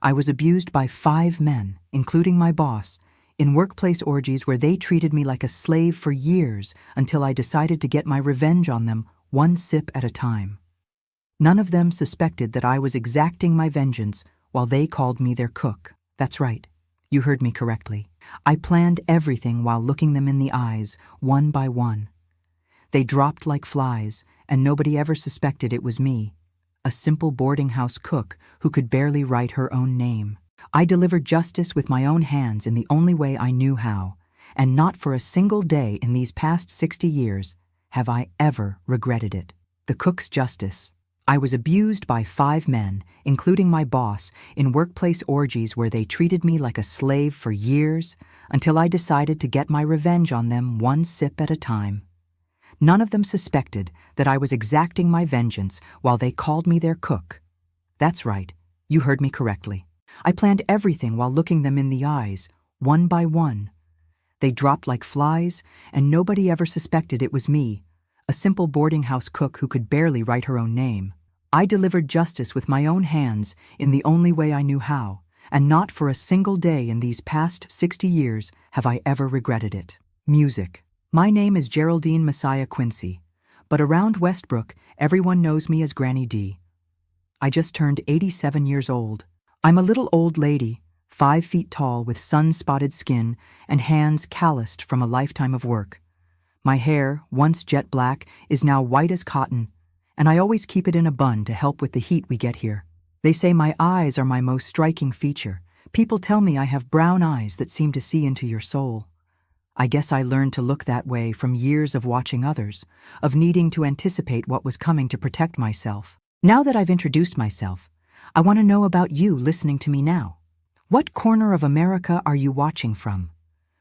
I was abused by 5 men, including my boss, in workplace orgies where they treated me like a slave for years until I decided to get my revenge on them one sip at a time. None of them suspected that I was exacting my vengeance while they called me their cook. That's right. You heard me correctly. I planned everything while looking them in the eyes, one by one. They dropped like flies, and nobody ever suspected it was me, a simple boarding house cook who could barely write her own name. I delivered justice with my own hands in the only way I knew how, and not for a single day in these past 60 years have I ever regretted it. The cook's justice. I was abused by 5 men, including my boss, in workplace orgies where they treated me like a slave for years until I decided to get my revenge on them one sip at a time. None of them suspected that I was exacting my vengeance while they called me their cook. That's right, you heard me correctly. I planned everything while looking them in the eyes, one by one. They dropped like flies, and nobody ever suspected it was me, a simple boarding house cook who could barely write her own name. I delivered justice with my own hands in the only way I knew how, and not for a single day in these past 60 years have I ever regretted it. Music. My name is Geraldine Messiah Quincy, but around Westbrook, everyone knows me as Granny D. I just turned 87 years old. I'm a little old lady, 5 feet tall with sun-spotted skin and hands calloused from a lifetime of work. My hair, once jet black, is now white as cotton, and I always keep it in a bun to help with the heat we get here. They say my eyes are my most striking feature. People tell me I have brown eyes that seem to see into your soul. I guess I learned to look that way from years of watching others, of needing to anticipate what was coming to protect myself. Now that I've introduced myself, I want to know about you listening to me now. What corner of America are you watching from?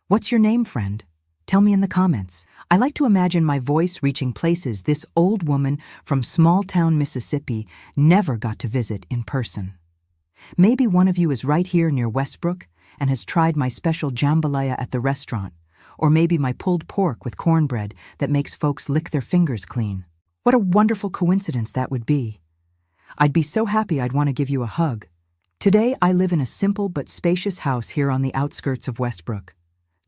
What's your name, friend? Tell me in the comments. I like to imagine my voice reaching places this old woman from small-town Mississippi never got to visit in person. Maybe one of you is right here near Westbrook and has tried my special jambalaya at the restaurant, or maybe my pulled pork with cornbread that makes folks lick their fingers clean. What a wonderful coincidence that would be. I'd be so happy I'd want to give you a hug. Today I live in a simple but spacious house here on the outskirts of Westbrook.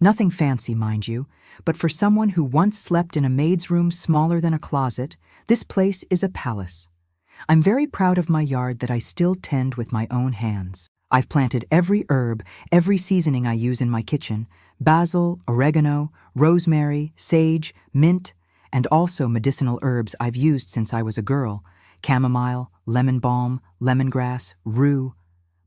Nothing fancy, mind you, but for someone who once slept in a maid's room smaller than a closet, this place is a palace. I'm very proud of my yard that I still tend with my own hands. I've planted every herb, every seasoning I use in my kitchen: basil, oregano, rosemary, sage, mint, and also medicinal herbs I've used since I was a girl: chamomile, lemon balm, lemongrass, rue.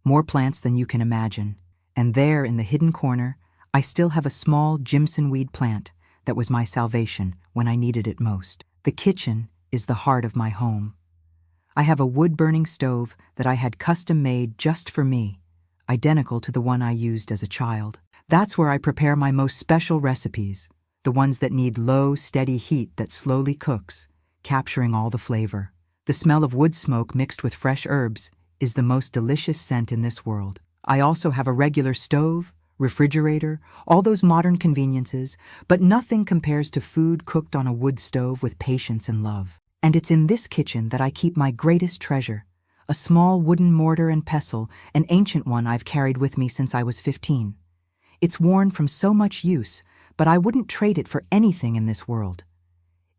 More plants than you can imagine. And there in the hidden corner, I still have a small Jimson weed plant that was my salvation when I needed it most. The kitchen is the heart of my home. I have a wood-burning stove that I had custom-made just for me, identical to the one I used as a child. That's where I prepare my most special recipes, the ones that need low, steady heat that slowly cooks, capturing all the flavor. The smell of wood smoke mixed with fresh herbs is the most delicious scent in this world. I also have a regular stove, refrigerator, all those modern conveniences, but nothing compares to food cooked on a wood stove with patience and love. And it's in this kitchen that I keep my greatest treasure, a small wooden mortar and pestle, an ancient one I've carried with me since I was 15. It's worn from so much use, but I wouldn't trade it for anything in this world.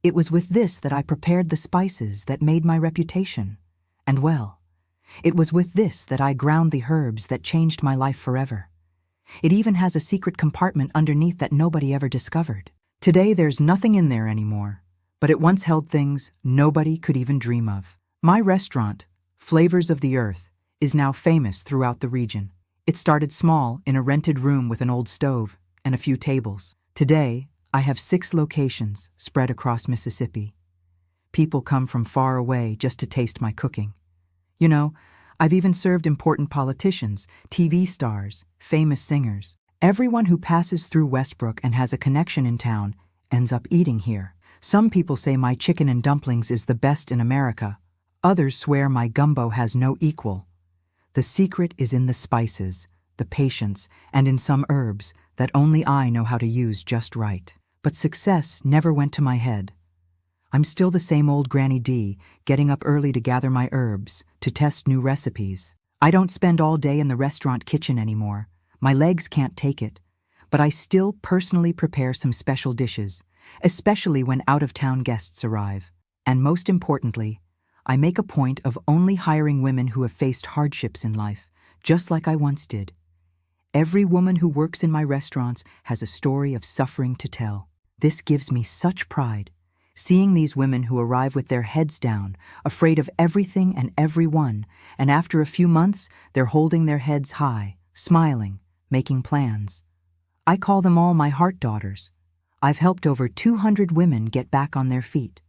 It was with this that I prepared the spices that made my reputation. And well, it was with this that I ground the herbs that changed my life forever. It even has a secret compartment underneath that nobody ever discovered. Today there's nothing in there anymore, but it once held things nobody could even dream of. My restaurant, Flavors of the Earth, is now famous throughout the region. It started small in a rented room with an old stove and a few tables. Today, I have 6 locations spread across Mississippi. People come from far away just to taste my cooking. You know, I've even served important politicians, TV stars, famous singers. Everyone who passes through Westbrook and has a connection in town ends up eating here. Some people say my chicken and dumplings is the best in America. Others swear my gumbo has no equal. The secret is in the spices, the patience, and in some herbs that only I know how to use just right. But success never went to my head. I'm still the same old Granny D, getting up early to gather my herbs, to test new recipes. I don't spend all day in the restaurant kitchen anymore. My legs can't take it. But I still personally prepare some special dishes, especially when out-of-town guests arrive. And most importantly, I make a point of only hiring women who have faced hardships in life, just like I once did. Every woman who works in my restaurants has a story of suffering to tell. This gives me such pride, seeing these women who arrive with their heads down, afraid of everything and everyone, and after a few months, they're holding their heads high, smiling, making plans. I call them all my heart daughters. I've helped over 200 women get back on their feet.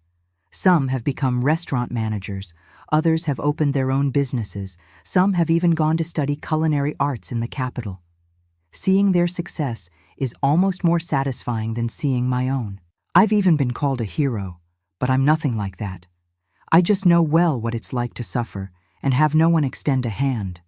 Some have become restaurant managers, others have opened their own businesses, some have even gone to study culinary arts in the capital. Seeing their success is almost more satisfying than seeing my own. I've even been called a hero, but I'm nothing like that. I just know well what it's like to suffer and have no one extend a hand.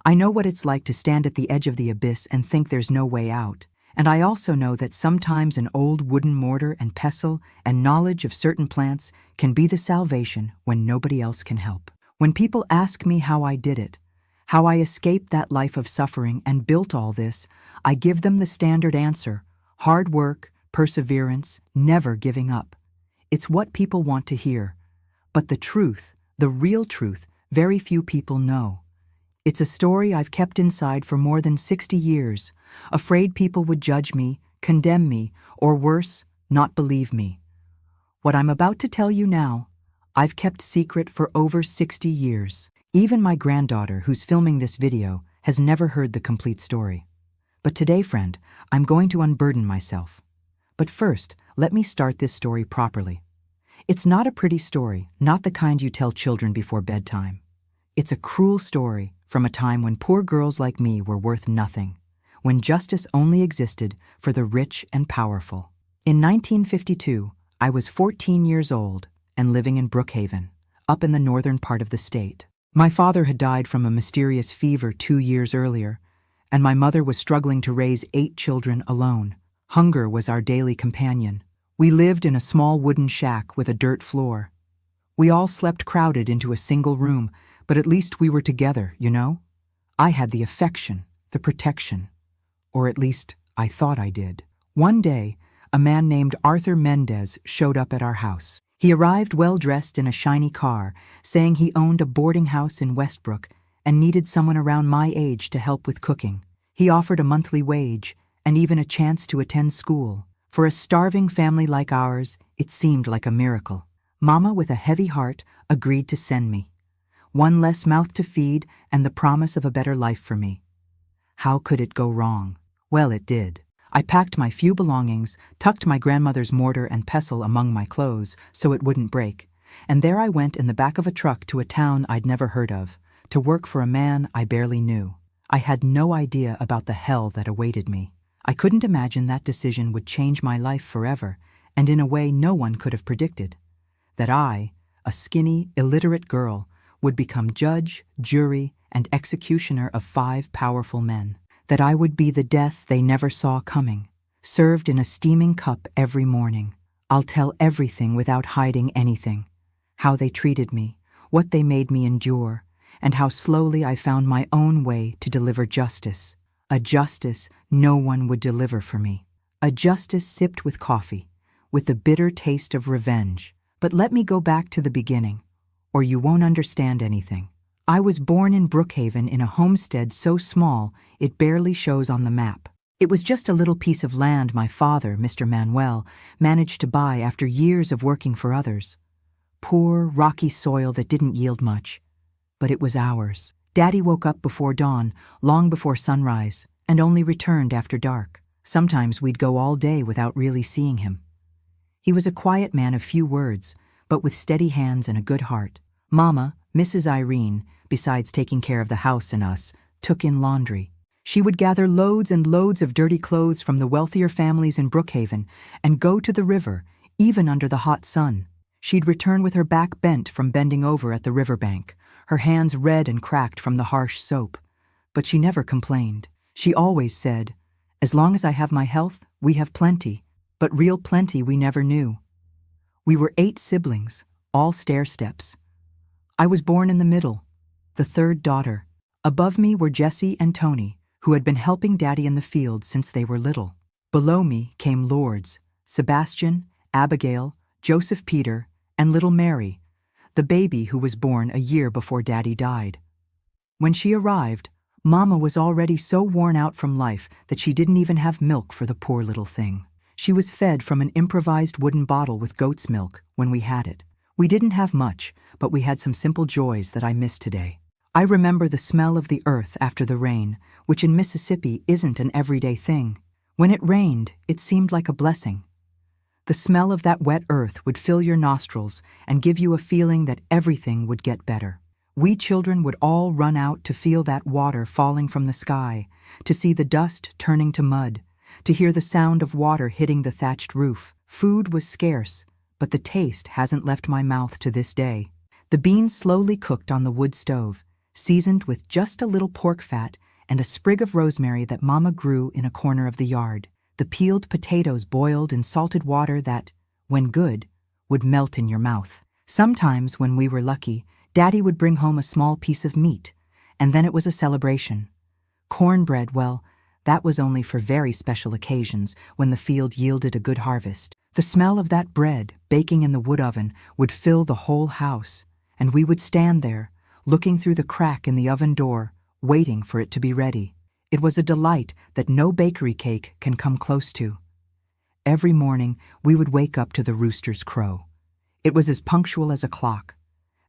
I know what it's like to stand at the edge of the abyss and think there's no way out. And I also know that sometimes an old wooden mortar and pestle and knowledge of certain plants can be the salvation when nobody else can help. When people ask me how I did it, how I escaped that life of suffering and built all this, I give them the standard answer: hard work, perseverance, never giving up. It's what people want to hear. But the truth, the real truth, very few people know. It's a story I've kept inside for more than 60 years, afraid people would judge me, condemn me, or worse, not believe me. What I'm about to tell you now, I've kept secret for over 60 years. Even my granddaughter, who's filming this video, has never heard the complete story. But today, friend, I'm going to unburden myself. But first, let me start this story properly. It's not a pretty story, not the kind you tell children before bedtime. It's a cruel story from a time when poor girls like me were worth nothing, when justice only existed for the rich and powerful. In 1952, I was 14 years old and living in Brookhaven, up in the northern part of the state. My father had died from a mysterious fever 2 years earlier, and my mother was struggling to raise 8 children alone. Hunger was our daily companion. We lived in a small wooden shack with a dirt floor. We all slept crowded into a single room, but at least we were together, you know? I had the affection, the protection. Or at least, I thought I did. One day, a man named Arthur Mendez showed up at our house. He arrived well-dressed in a shiny car, saying he owned a boarding house in Westbrook and needed someone around my age to help with cooking. He offered a monthly wage and even a chance to attend school. For a starving family like ours, it seemed like a miracle. Mama, with a heavy heart, agreed to send me. One less mouth to feed and the promise of a better life for me. How could it go wrong? Well, it did. I packed my few belongings, tucked my grandmother's mortar and pestle among my clothes so it wouldn't break, and there I went in the back of a truck to a town I'd never heard of, to work for a man I barely knew. I had no idea about the hell that awaited me. I couldn't imagine that decision would change my life forever, and in a way no one could have predicted. That I, a skinny, illiterate girl, would become judge, jury, and executioner of 5 powerful men. That I would be the death they never saw coming, served in a steaming cup every morning. I'll tell everything without hiding anything. How they treated me, what they made me endure, and how slowly I found my own way to deliver justice. A justice no one would deliver for me. A justice sipped with coffee, with the bitter taste of revenge. But let me go back to the beginning, or you won't understand anything. I was born in Brookhaven in a homestead so small it barely shows on the map. It was just a little piece of land my father, Mr. Manuel, managed to buy after years of working for others. Poor, rocky soil that didn't yield much. But it was ours. Daddy woke up before dawn, long before sunrise, and only returned after dark. Sometimes we'd go all day without really seeing him. He was a quiet man of few words, but with steady hands and a good heart. Mama, Mrs. Irene, besides taking care of the house and us, took in laundry. She would gather loads and loads of dirty clothes from the wealthier families in Brookhaven and go to the river, even under the hot sun. She'd return with her back bent from bending over at the riverbank, her hands red and cracked from the harsh soap. But she never complained. She always said, "As long as I have my health, we have plenty." But real plenty we never knew. We were 8 siblings, all stair-steps. I was born in the middle, the 3rd daughter. Above me were Jessie and Tony, who had been helping Daddy in the field since they were little. Below me came Lourdes, Sebastian, Abigail, Joseph Peter, and little Mary, the baby who was born a year before Daddy died. When she arrived, Mama was already so worn out from life that she didn't even have milk for the poor little thing. She was fed from an improvised wooden bottle with goat's milk when we had it. We didn't have much, but we had some simple joys that I miss today. I remember the smell of the earth after the rain, which in Mississippi isn't an everyday thing. When it rained, it seemed like a blessing. The smell of that wet earth would fill your nostrils and give you a feeling that everything would get better. We children would all run out to feel that water falling from the sky, to see the dust turning to mud, to hear the sound of water hitting the thatched roof. Food was scarce, but the taste hasn't left my mouth to this day. The beans slowly cooked on the wood stove, seasoned with just a little pork fat and a sprig of rosemary that Mama grew in a corner of the yard. The peeled potatoes boiled in salted water that, when good, would melt in your mouth. Sometimes, when we were lucky, Daddy would bring home a small piece of meat, and then it was a celebration. Cornbread, well, that was only for very special occasions when the field yielded a good harvest. The smell of that bread, baking in the wood oven, would fill the whole house, and we would stand there, looking through the crack in the oven door, waiting for it to be ready. It was a delight that no bakery cake can come close to. Every morning, we would wake up to the rooster's crow. It was as punctual as a clock.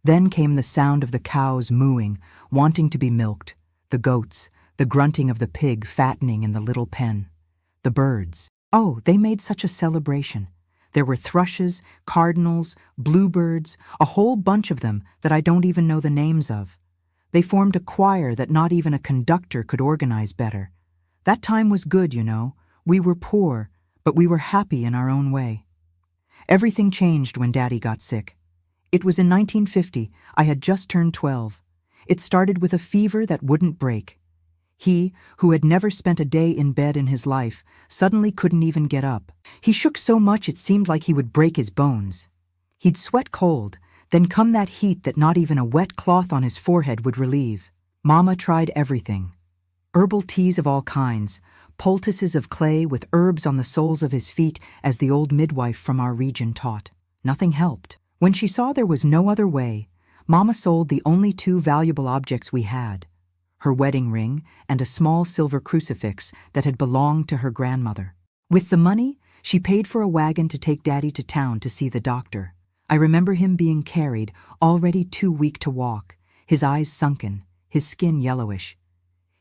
Then came the sound of the cows mooing, wanting to be milked, the goats, the grunting of the pig fattening in the little pen. The birds. Oh, they made such a celebration. There were thrushes, cardinals, bluebirds, a whole bunch of them that I don't even know the names of. They formed a choir that not even a conductor could organize better. That time was good, you know. We were poor, but we were happy in our own way. Everything changed when Daddy got sick. It was in 1950. I had just turned 12. It started with a fever that wouldn't break. He, who had never spent a day in bed in his life, suddenly couldn't even get up. He shook so much it seemed like he would break his bones. He'd sweat cold, then come that heat that not even a wet cloth on his forehead would relieve. Mama tried everything. Herbal teas of all kinds, poultices of clay with herbs on the soles of his feet as the old midwife from our region taught. Nothing helped. When she saw there was no other way, Mama sold the only two valuable objects we had, her wedding ring and a small silver crucifix that had belonged to her grandmother. With the money, she paid for a wagon to take Daddy to town to see the doctor. I remember him being carried, already too weak to walk, his eyes sunken, his skin yellowish.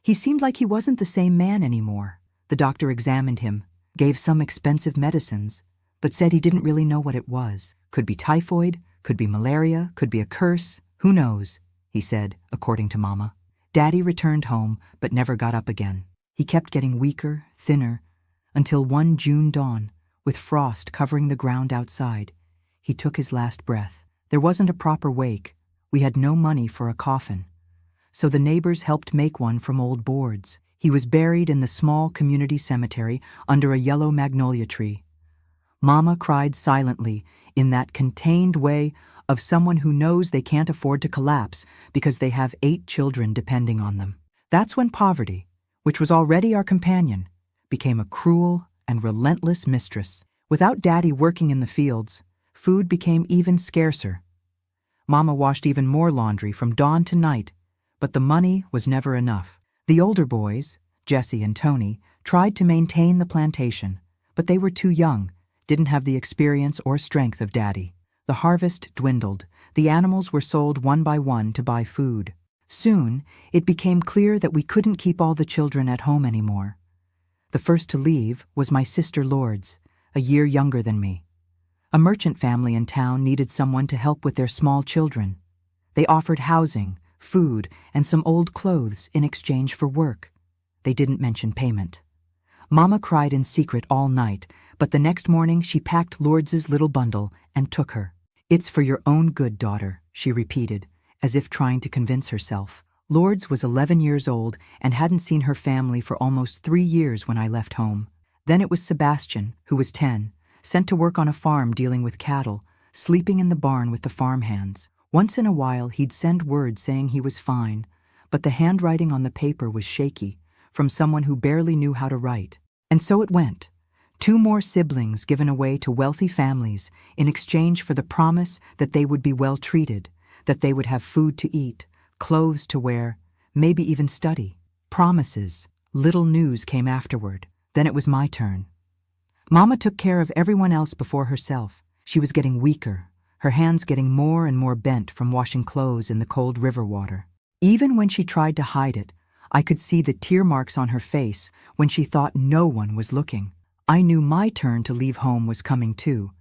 He seemed like he wasn't the same man anymore. The doctor examined him, gave some expensive medicines, but said he didn't really know what it was. Could be typhoid, could be malaria, could be a curse, who knows, he said, according to Mama. Daddy returned home, but never got up again. He kept getting weaker, thinner, until one June dawn, with frost covering the ground outside, he took his last breath. There wasn't a proper wake. We had no money for a coffin. So the neighbors helped make one from old boards. He was buried in the small community cemetery under a yellow magnolia tree. Mama cried silently, in that contained way of someone who knows they can't afford to collapse because they have 8 children depending on them. That's when poverty, which was already our companion, became a cruel and relentless mistress. Without Daddy working in the fields, food became even scarcer. Mama washed even more laundry from dawn to night, but the money was never enough. The older boys, Jessie and Tony, tried to maintain the plantation, but they were too young, didn't have the experience or strength of Daddy. The harvest dwindled. The animals were sold one by one to buy food. Soon, it became clear that we couldn't keep all the children at home anymore. The first to leave was my sister Lourdes, a year younger than me. A merchant family in town needed someone to help with their small children. They offered housing, food, and some old clothes in exchange for work. They didn't mention payment. Mama cried in secret all night, but the next morning she packed Lourdes's little bundle and took her. "It's for your own good, daughter," she repeated, as if trying to convince herself. Lourdes was 11 years old and hadn't seen her family for almost 3 years when I left home. Then it was Sebastian, who was 10, sent to work on a farm dealing with cattle, sleeping in the barn with the farmhands. Once in a while he'd send word saying he was fine, but the handwriting on the paper was shaky, from someone who barely knew how to write. And so it went. 2 more siblings given away to wealthy families in exchange for the promise that they would be well treated, that they would have food to eat, clothes to wear, maybe even study. Promises. Little news came afterward. Then it was my turn. Mama took care of everyone else before herself. She was getting weaker, her hands getting more and more bent from washing clothes in the cold river water. Even when she tried to hide it, I could see the tear marks on her face when she thought no one was looking. I knew my turn to leave home was coming too.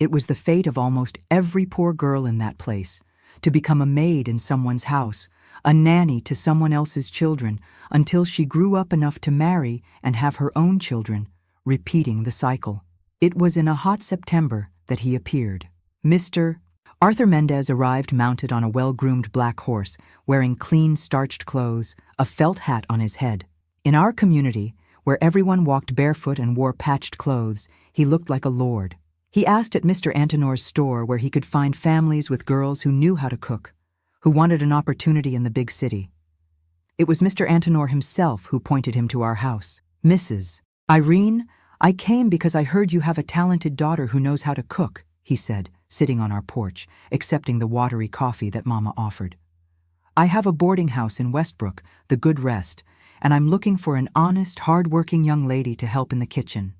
It was the fate of almost every poor girl in that place, to become a maid in someone's house, a nanny to someone else's children, until she grew up enough to marry and have her own children, repeating the cycle. It was in a hot September that he appeared. Mr. Arthur Mendez arrived mounted on a well-groomed black horse, wearing clean, starched clothes, a felt hat on his head. In our community, where everyone walked barefoot and wore patched clothes, he looked like a lord. He asked at Mr. Antonor's store where he could find families with girls who knew how to cook, who wanted an opportunity in the big city. It was Mr. Antonor himself who pointed him to our house. Mrs. Irene, I came because I heard you have a talented daughter who knows how to cook, he said, sitting on our porch, accepting the watery coffee that Mama offered. I have a boarding house in Westbrook, the Good Rest, and I'm looking for an honest, hard-working young lady to help in the kitchen.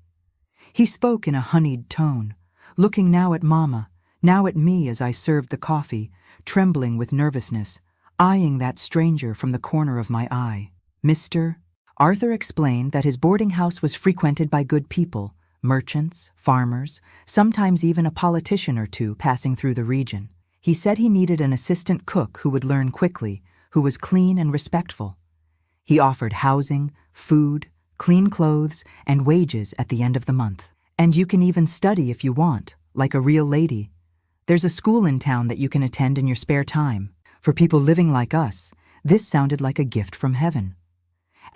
He spoke in a honeyed tone, looking now at Mama, now at me as I served the coffee, trembling with nervousness, eyeing that stranger from the corner of my eye. Mr. Arthur explained that his boarding house was frequented by good people, merchants, farmers, sometimes even a politician or two passing through the region. He said he needed an assistant cook who would learn quickly, who was clean and respectful. He offered housing, food, clean clothes, and wages at the end of the month. And you can even study if you want, like a real lady. There's a school in town that you can attend in your spare time. For people living like us, this sounded like a gift from heaven.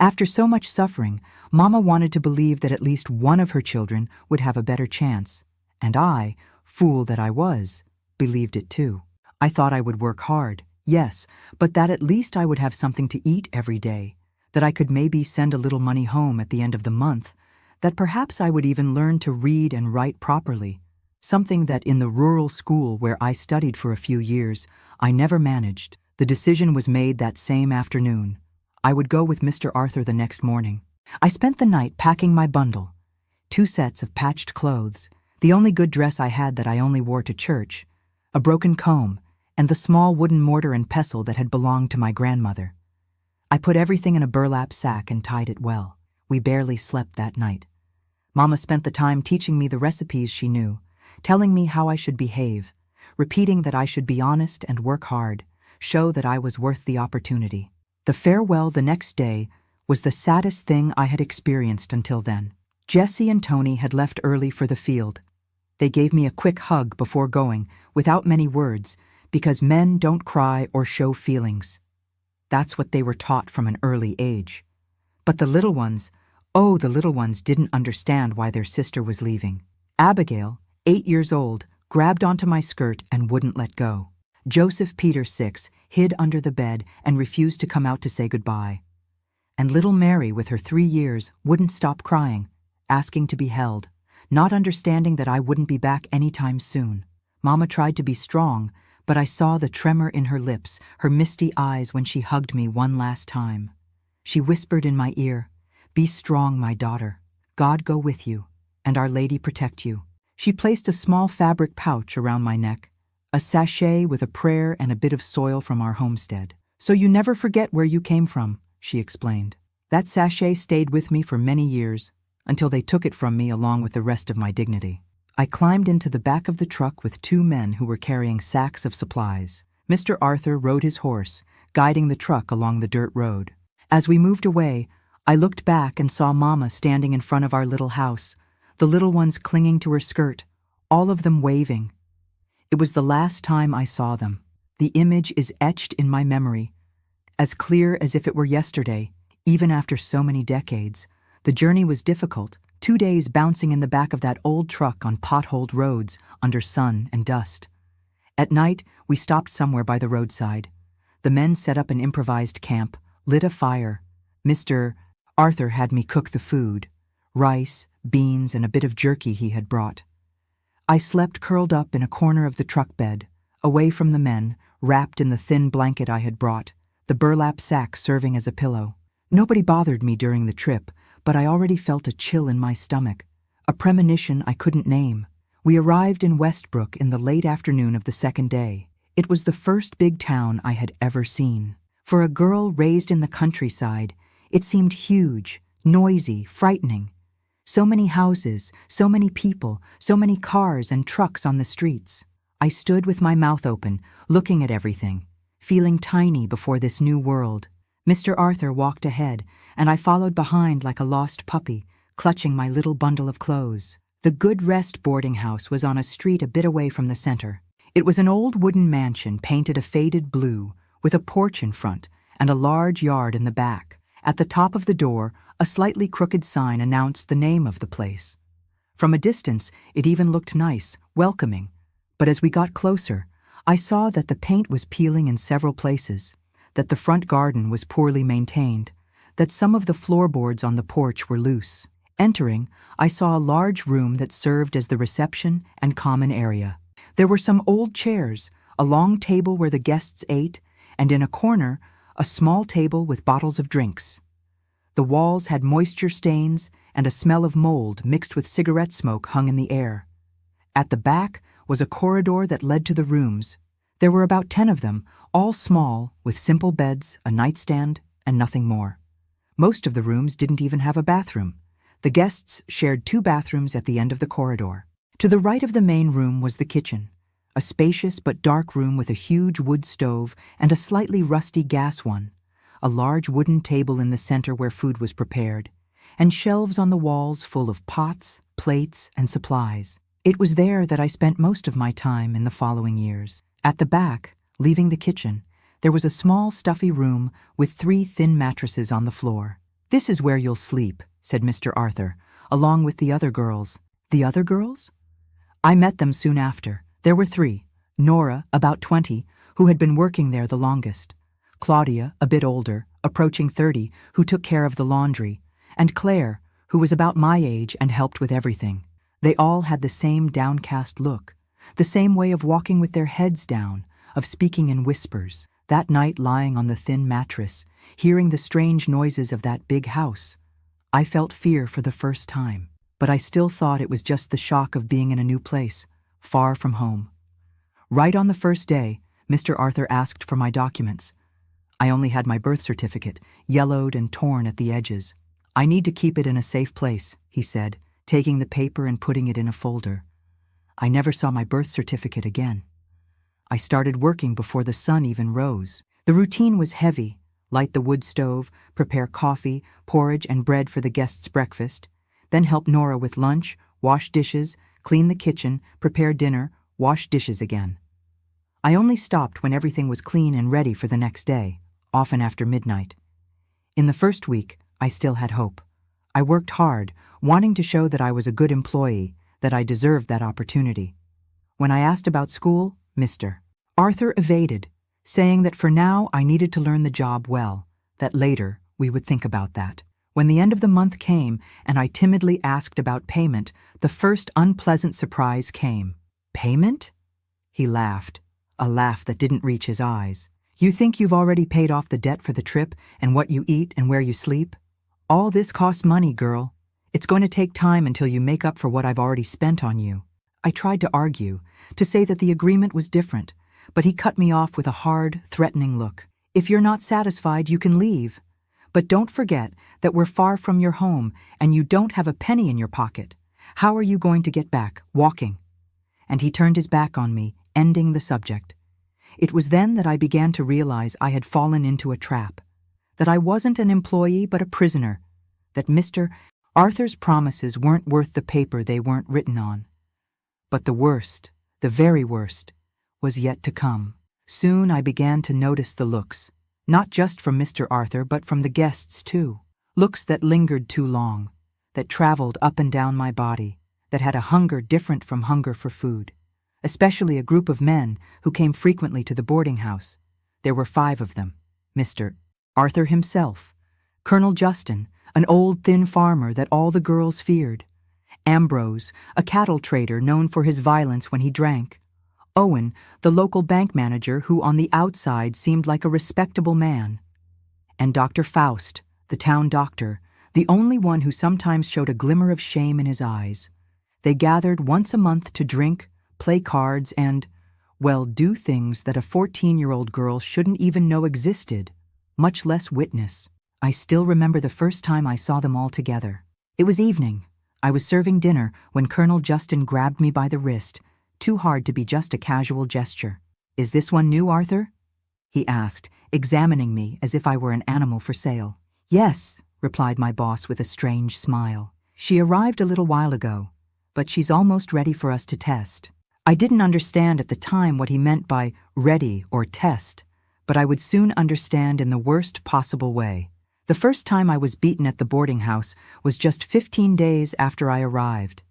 After so much suffering, Mama wanted to believe that at least one of her children would have a better chance. And I, fool that I was, believed it too. I thought I would work hard, yes, but that at least I would have something to eat every day, that I could maybe send a little money home at the end of the month, that perhaps I would even learn to read and write properly, something that in the rural school where I studied for a few years, I never managed. The decision was made that same afternoon. I would go with Mr. Arthur the next morning. I spent the night packing my bundle, 2 sets of patched clothes, the only good dress I had that I only wore to church, a broken comb, and the small wooden mortar and pestle that had belonged to my grandmother. I put everything in a burlap sack and tied it well. We barely slept that night. Mama spent the time teaching me the recipes she knew, telling me how I should behave, repeating that I should be honest and work hard, show that I was worth the opportunity. The farewell the next day was the saddest thing I had experienced until then. Jessie and Tony had left early for the field. They gave me a quick hug before going, without many words, because men don't cry or show feelings. That's what they were taught from an early age. But the little ones, oh, the little ones didn't understand why their sister was leaving. Abigail, 8 years old, grabbed onto my skirt and wouldn't let go. Joseph Peter, 6, hid under the bed and refused to come out to say goodbye. And little Mary, with her 3 years, wouldn't stop crying, asking to be held, not understanding that I wouldn't be back anytime soon. Mama tried to be strong, but I saw the tremor in her lips, her misty eyes when she hugged me one last time. She whispered in my ear, "Be strong, my daughter. God go with you, and Our Lady protect you." She placed a small fabric pouch around my neck, a sachet with a prayer and a bit of soil from our homestead. "So you never forget where you came from," she explained. That sachet stayed with me for many years, until they took it from me along with the rest of my dignity. I climbed into the back of the truck with 2 men who were carrying sacks of supplies. Mr. Arthur rode his horse, guiding the truck along the dirt road. As we moved away, I looked back and saw Mama standing in front of our little house, the little ones clinging to her skirt, all of them waving. It was the last time I saw them. The image is etched in my memory, as clear as if it were yesterday, even after so many decades. The journey was difficult, 2 days bouncing in the back of that old truck on potholed roads under sun and dust. At night, we stopped somewhere by the roadside. The men set up an improvised camp, lit a fire. Mr. Arthur had me cook the food, rice, beans, and a bit of jerky he had brought. I slept curled up in a corner of the truck bed, away from the men, wrapped in the thin blanket I had brought, the burlap sack serving as a pillow. Nobody bothered me during the trip, but I already felt a chill in my stomach, a premonition I couldn't name. We arrived in Westbrook in the late afternoon of the second day. It was the first big town I had ever seen. For a girl raised in the countryside, it seemed huge, noisy, frightening. So many houses, so many people, so many cars and trucks on the streets. I stood with my mouth open, looking at everything, feeling tiny before this new world. Mr. Arthur walked ahead, and I followed behind like a lost puppy, clutching my little bundle of clothes. The Good Rest boarding house was on a street a bit away from the center. It was an old wooden mansion painted a faded blue, with a porch in front and a large yard in the back. At the top of the door, a slightly crooked sign announced the name of the place. From a distance, it even looked nice, welcoming. But as we got closer, I saw that the paint was peeling in several places, that the front garden was poorly maintained, that some of the floorboards on the porch were loose. Entering, I saw a large room that served as the reception and common area. There were some old chairs, a long table where the guests ate, and in a corner, a small table with bottles of drinks. The walls had moisture stains, and a smell of mold mixed with cigarette smoke hung in the air. At the back was a corridor that led to the rooms. There were about 10 of them, all small, with simple beds, a nightstand, and nothing more. Most of the rooms didn't even have a bathroom. The guests shared 2 bathrooms at the end of the corridor. To the right of the main room was the kitchen, a spacious but dark room with a huge wood stove and a slightly rusty gas one, a large wooden table in the center where food was prepared, and shelves on the walls full of pots, plates, and supplies. It was there that I spent most of my time in the following years. At the back, leaving the kitchen, there was a small, stuffy room with 3 thin mattresses on the floor. "This is where you'll sleep," said Mr. Arthur, along with the other girls. The other girls? I met them soon after. There were 3. Nora, about 20, who had been working there the longest. Claudia, a bit older, approaching 30, who took care of the laundry. And Claire, who was about my age and helped with everything. They all had the same downcast look, the same way of walking with their heads down, of speaking in whispers. That night, lying on the thin mattress, hearing the strange noises of that big house, I felt fear for the first time. But I still thought it was just the shock of being in a new place, far from home. Right on the first day, Mr. Arthur asked for my documents. I only had my birth certificate, yellowed and torn at the edges. "I need to keep it in a safe place," he said, taking the paper and putting it in a folder. I never saw my birth certificate again. I started working before the sun even rose. The routine was heavy: light the wood stove, prepare coffee, porridge, and bread for the guests' breakfast, then help Nora with lunch, wash dishes, clean the kitchen, prepare dinner, wash dishes again. I only stopped when everything was clean and ready for the next day, often after midnight. In the first week, I still had hope. I worked hard, wanting to show that I was a good employee, that I deserved that opportunity. When I asked about school, Mr. Arthur evaded, saying that for now I needed to learn the job well, that later we would think about that. When the end of the month came and I timidly asked about payment, the first unpleasant surprise came. "Payment?" He laughed, a laugh that didn't reach his eyes. "You think you've already paid off the debt for the trip and what you eat and where you sleep? All this costs money, girl. It's going to take time until you make up for what I've already spent on you." I tried to argue, to say that the agreement was different, but he cut me off with a hard, threatening look. "If you're not satisfied, you can leave. But don't forget that we're far from your home and you don't have a penny in your pocket. How are you going to get back, walking?" And he turned his back on me, ending the subject. It was then that I began to realize I had fallen into a trap, that I wasn't an employee but a prisoner, that Mr. Arthur's promises weren't worth the paper they weren't written on. But the worst, the very worst, was yet to come. Soon I began to notice the looks, not just from Mr. Arthur but from the guests too. Looks that lingered too long, that traveled up and down my body, that had a hunger different from hunger for food. Especially a group of men who came frequently to the boarding house. There were 5 of them. Mr. Arthur himself, Colonel Justin, an old thin farmer that all the girls feared, Ambrose, a cattle trader known for his violence when he drank, Owen, the local bank manager who on the outside seemed like a respectable man, and Dr. Faust, the town doctor, the only one who sometimes showed a glimmer of shame in his eyes. They gathered once a month to drink, play cards, and, well, do things that a 14-year-old girl shouldn't even know existed, much less witness. I still remember the first time I saw them all together. It was evening. I was serving dinner when Colonel Justin grabbed me by the wrist, too hard to be just a casual gesture. "Is this one new, Arthur?" he asked, examining me as if I were an animal for sale. "Yes," replied my boss with a strange smile. "She arrived a little while ago, but she's almost ready for us to test." I didn't understand at the time what he meant by ready or test, but I would soon understand in the worst possible way. The first time I was beaten at the boarding house was just 15 days after I arrived.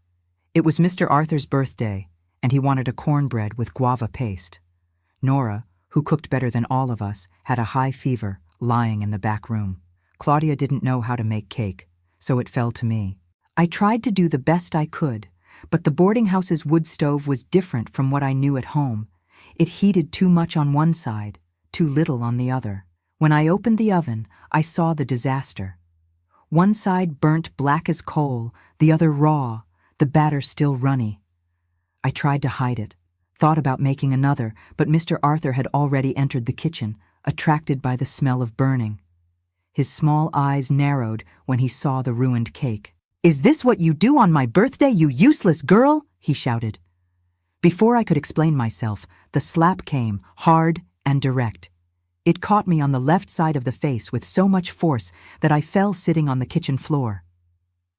It was Mr. Arthur's birthday, and he wanted a cornbread with guava paste. Nora, who cooked better than all of us, had a high fever, lying in the back room. Claudia didn't know how to make cake, so it fell to me. I tried to do the best I could, but the boarding house's wood stove was different from what I knew at home. It heated too much on one side, too little on the other. When I opened the oven, I saw the disaster. One side burnt black as coal, the other raw, the batter still runny. I tried to hide it, thought about making another, but Mr. Arthur had already entered the kitchen, attracted by the smell of burning. His small eyes narrowed when he saw the ruined cake. "Is this what you do on my birthday, you useless girl?" he shouted. Before I could explain myself, the slap came, hard and direct. It caught me on the left side of the face with so much force that I fell sitting on the kitchen floor.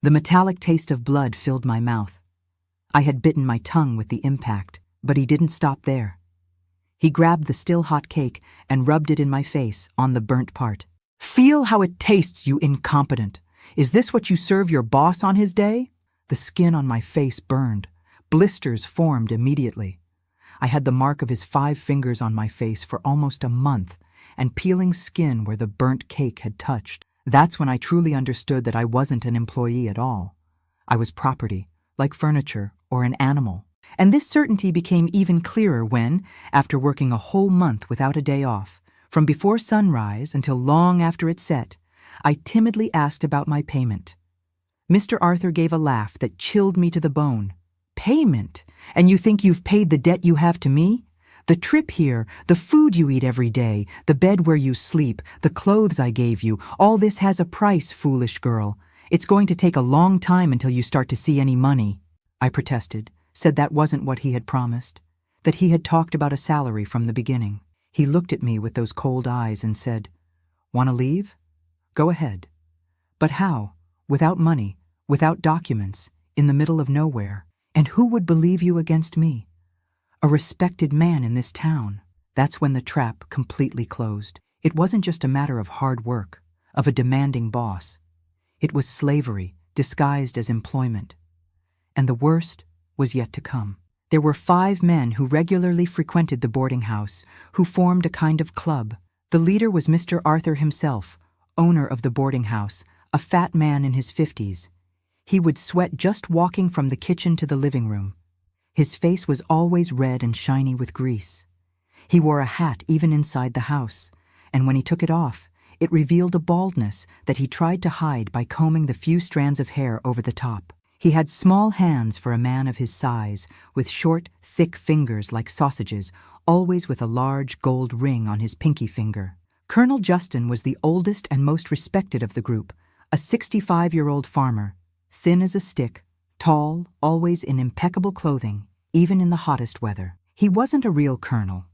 The metallic taste of blood filled my mouth. I had bitten my tongue with the impact, but he didn't stop there. He grabbed the still hot cake and rubbed it in my face, on the burnt part. "Feel how it tastes, you incompetent. Is this what you serve your boss on his day?" The skin on my face burned. Blisters formed immediately. I had the mark of his 5 fingers on my face for almost a month, and peeling skin where the burnt cake had touched. That's when I truly understood that I wasn't an employee at all. I was property, like furniture or an animal. And this certainty became even clearer when, after working a whole month without a day off, from before sunrise until long after it set, I timidly asked about my payment. Mr. Arthur gave a laugh that chilled me to the bone. "Payment? And you think you've paid the debt you have to me? The trip here, the food you eat every day, the bed where you sleep, the clothes I gave you, all this has a price, foolish girl. It's going to take a long time until you start to see any money." I protested, said that wasn't what he had promised, that he had talked about a salary from the beginning. He looked at me with those cold eyes and said, "Want to leave? Go ahead. But how? Without money, without documents, in the middle of nowhere. And who would believe you against me? A respected man in this town." That's when the trap completely closed. It wasn't just a matter of hard work, of a demanding boss. It was slavery, disguised as employment. And the worst was yet to come. There were 5 men who regularly frequented the boarding house, who formed a kind of club. The leader was Mr. Arthur himself, owner of the boarding house, a fat man in his 50s. He would sweat just walking from the kitchen to the living room. His face was always red and shiny with grease. He wore a hat even inside the house, and when he took it off, it revealed a baldness that he tried to hide by combing the few strands of hair over the top. He had small hands for a man of his size, with short, thick fingers like sausages, always with a large gold ring on his pinky finger. Colonel Justin was the oldest and most respected of the group, a 65-year-old farmer, thin as a stick, tall, always in impeccable clothing, even in the hottest weather. He wasn't a real colonel.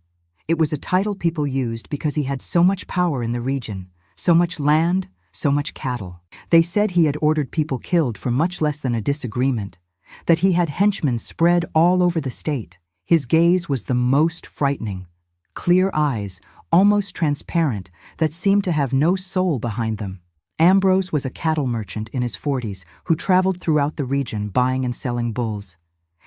It was a title people used because he had so much power in the region, so much land, so much cattle. They said he had ordered people killed for much less than a disagreement, that he had henchmen spread all over the state. His gaze was the most frightening, clear eyes, almost transparent, that seemed to have no soul behind them. Ambrose was a cattle merchant in his 40s who traveled throughout the region buying and selling bulls.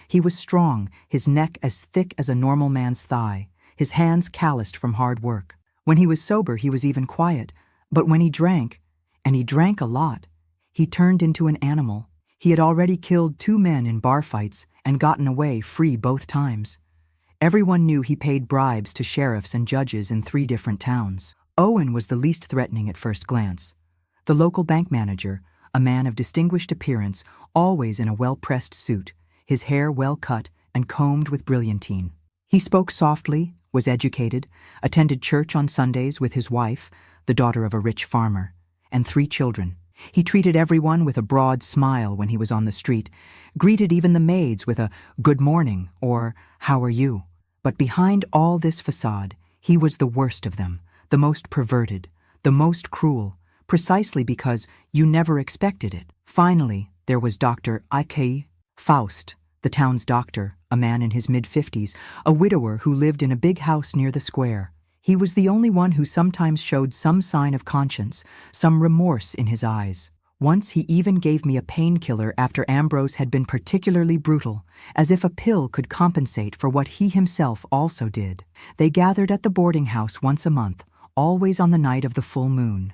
He was strong, his neck as thick as a normal man's thigh, his hands calloused from hard work. When he was sober, he was even quiet, but when he drank, and he drank a lot, he turned into an animal. He had already killed 2 men in bar fights and gotten away free both times. Everyone knew he paid bribes to sheriffs and judges in 3 different towns. Owen was the least threatening at first glance. The local bank manager, a man of distinguished appearance, always in a well-pressed suit, his hair well cut and combed with brilliantine. He spoke softly, was educated, attended church on Sundays with his wife, the daughter of a rich farmer, and 3 children. He treated everyone with a broad smile when he was on the street, greeted even the maids with a "good morning" or "how are you?" But behind all this facade, he was the worst of them, the most perverted, the most cruel, precisely because you never expected it. Finally, there was Dr. I.K. Faust, the town's doctor, a man in his mid-50s, a widower who lived in a big house near the square. He was the only one who sometimes showed some sign of conscience, some remorse in his eyes. Once he even gave me a painkiller after Ambrose had been particularly brutal, as if a pill could compensate for what he himself also did. They gathered at the boarding house once a month, always on the night of the full moon.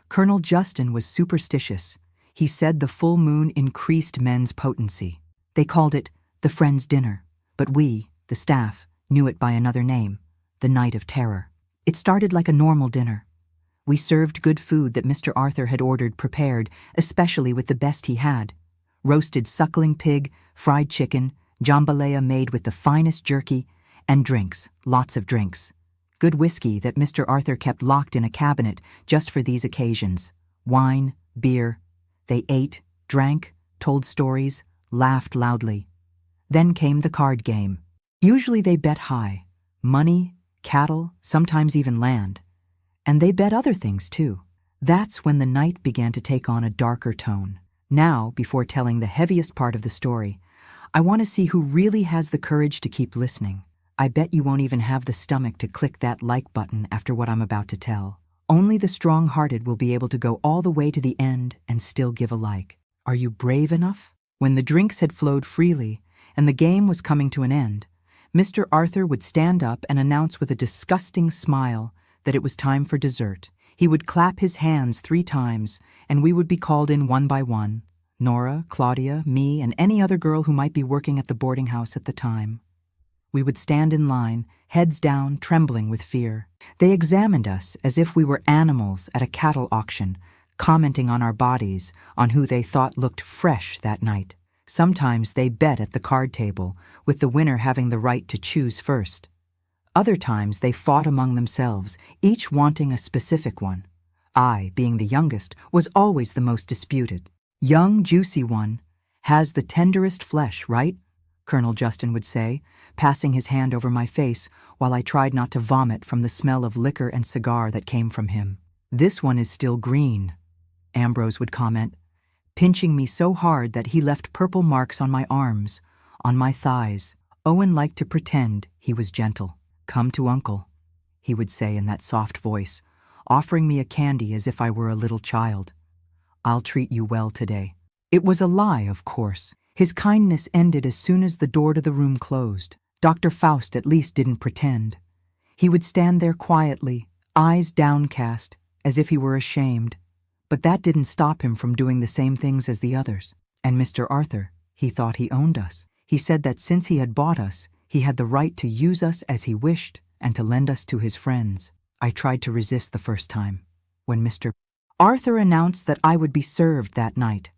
Colonel Justin was superstitious. He said the full moon increased men's potency. They called it the Friends' Dinner, but we, the staff, knew it by another name, the Night of Terror. It started like a normal dinner. We served good food that Mr. Arthur had ordered prepared, especially with the best he had. Roasted suckling pig, fried chicken, jambalaya made with the finest jerky, and drinks, lots of drinks. Good whiskey that Mr. Arthur kept locked in a cabinet just for these occasions. Wine, beer. They ate, drank, told stories, laughed loudly. Then came the card game. Usually they bet high. Money, cattle, sometimes even land. And they bet other things too. That's when the night began to take on a darker tone. Now, before telling the heaviest part of the story, I want to see who really has the courage to keep listening. I bet you won't even have the stomach to click that like button after what I'm about to tell. Only the strong-hearted will be able to go all the way to the end and still give a like. Are you brave enough? When the drinks had flowed freely and the game was coming to an end, Mr. Arthur would stand up and announce with a disgusting smile that it was time for dessert. He would clap his hands 3 times, and we would be called in one by one, Nora, Claudia, me, and any other girl who might be working at the boarding house at the time. We would stand in line, heads down, trembling with fear. They examined us as if we were animals at a cattle auction, commenting on our bodies, on who they thought looked fresh that night. Sometimes they bet at the card table, with the winner having the right to choose first. Other times they fought among themselves, each wanting a specific one. I, being the youngest, was always the most disputed. "Young, juicy one has the tenderest flesh, right?" Colonel Justin would say, passing his hand over my face while I tried not to vomit from the smell of liquor and cigar that came from him. "This one is still green," Ambrose would comment, pinching me so hard that he left purple marks on my arms, on my thighs. Owen liked to pretend he was gentle. "Come to Uncle," he would say in that soft voice, offering me a candy as if I were a little child. "I'll treat you well today." It was a lie, of course. His kindness ended as soon as the door to the room closed. Dr. Faust at least didn't pretend. He would stand there quietly, eyes downcast, as if he were ashamed. But that didn't stop him from doing the same things as the others. And Mr. Arthur, he thought he owned us. He said that since he had bought us, he had the right to use us as he wished and to lend us to his friends. I tried to resist the first time, when Mr. Arthur announced that I would be served that night.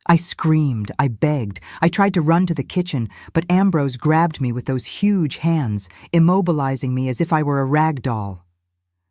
I screamed, I begged, I tried to run to the kitchen, but Ambrose grabbed me with those huge hands, immobilizing me as if I were a rag doll.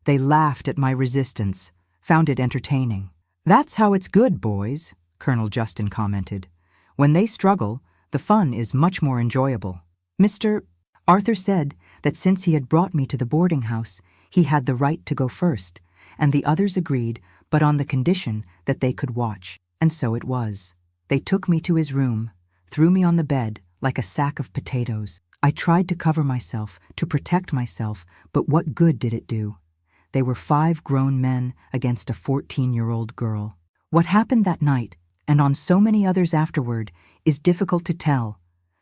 They laughed at my resistance, found it entertaining. "That's how it's good, boys," Colonel Justin commented. "When they struggle, the fun is much more enjoyable." Mr. Arthur said that since he had brought me to the boarding house, he had the right to go first, and the others agreed, but on the condition that they could watch. And so it was. They took me to his room, threw me on the bed like a sack of potatoes. I tried to cover myself, to protect myself, but what good did it do? They were 5 grown men against a 14-year-old girl. What happened that night, and on so many others afterward, is difficult to tell.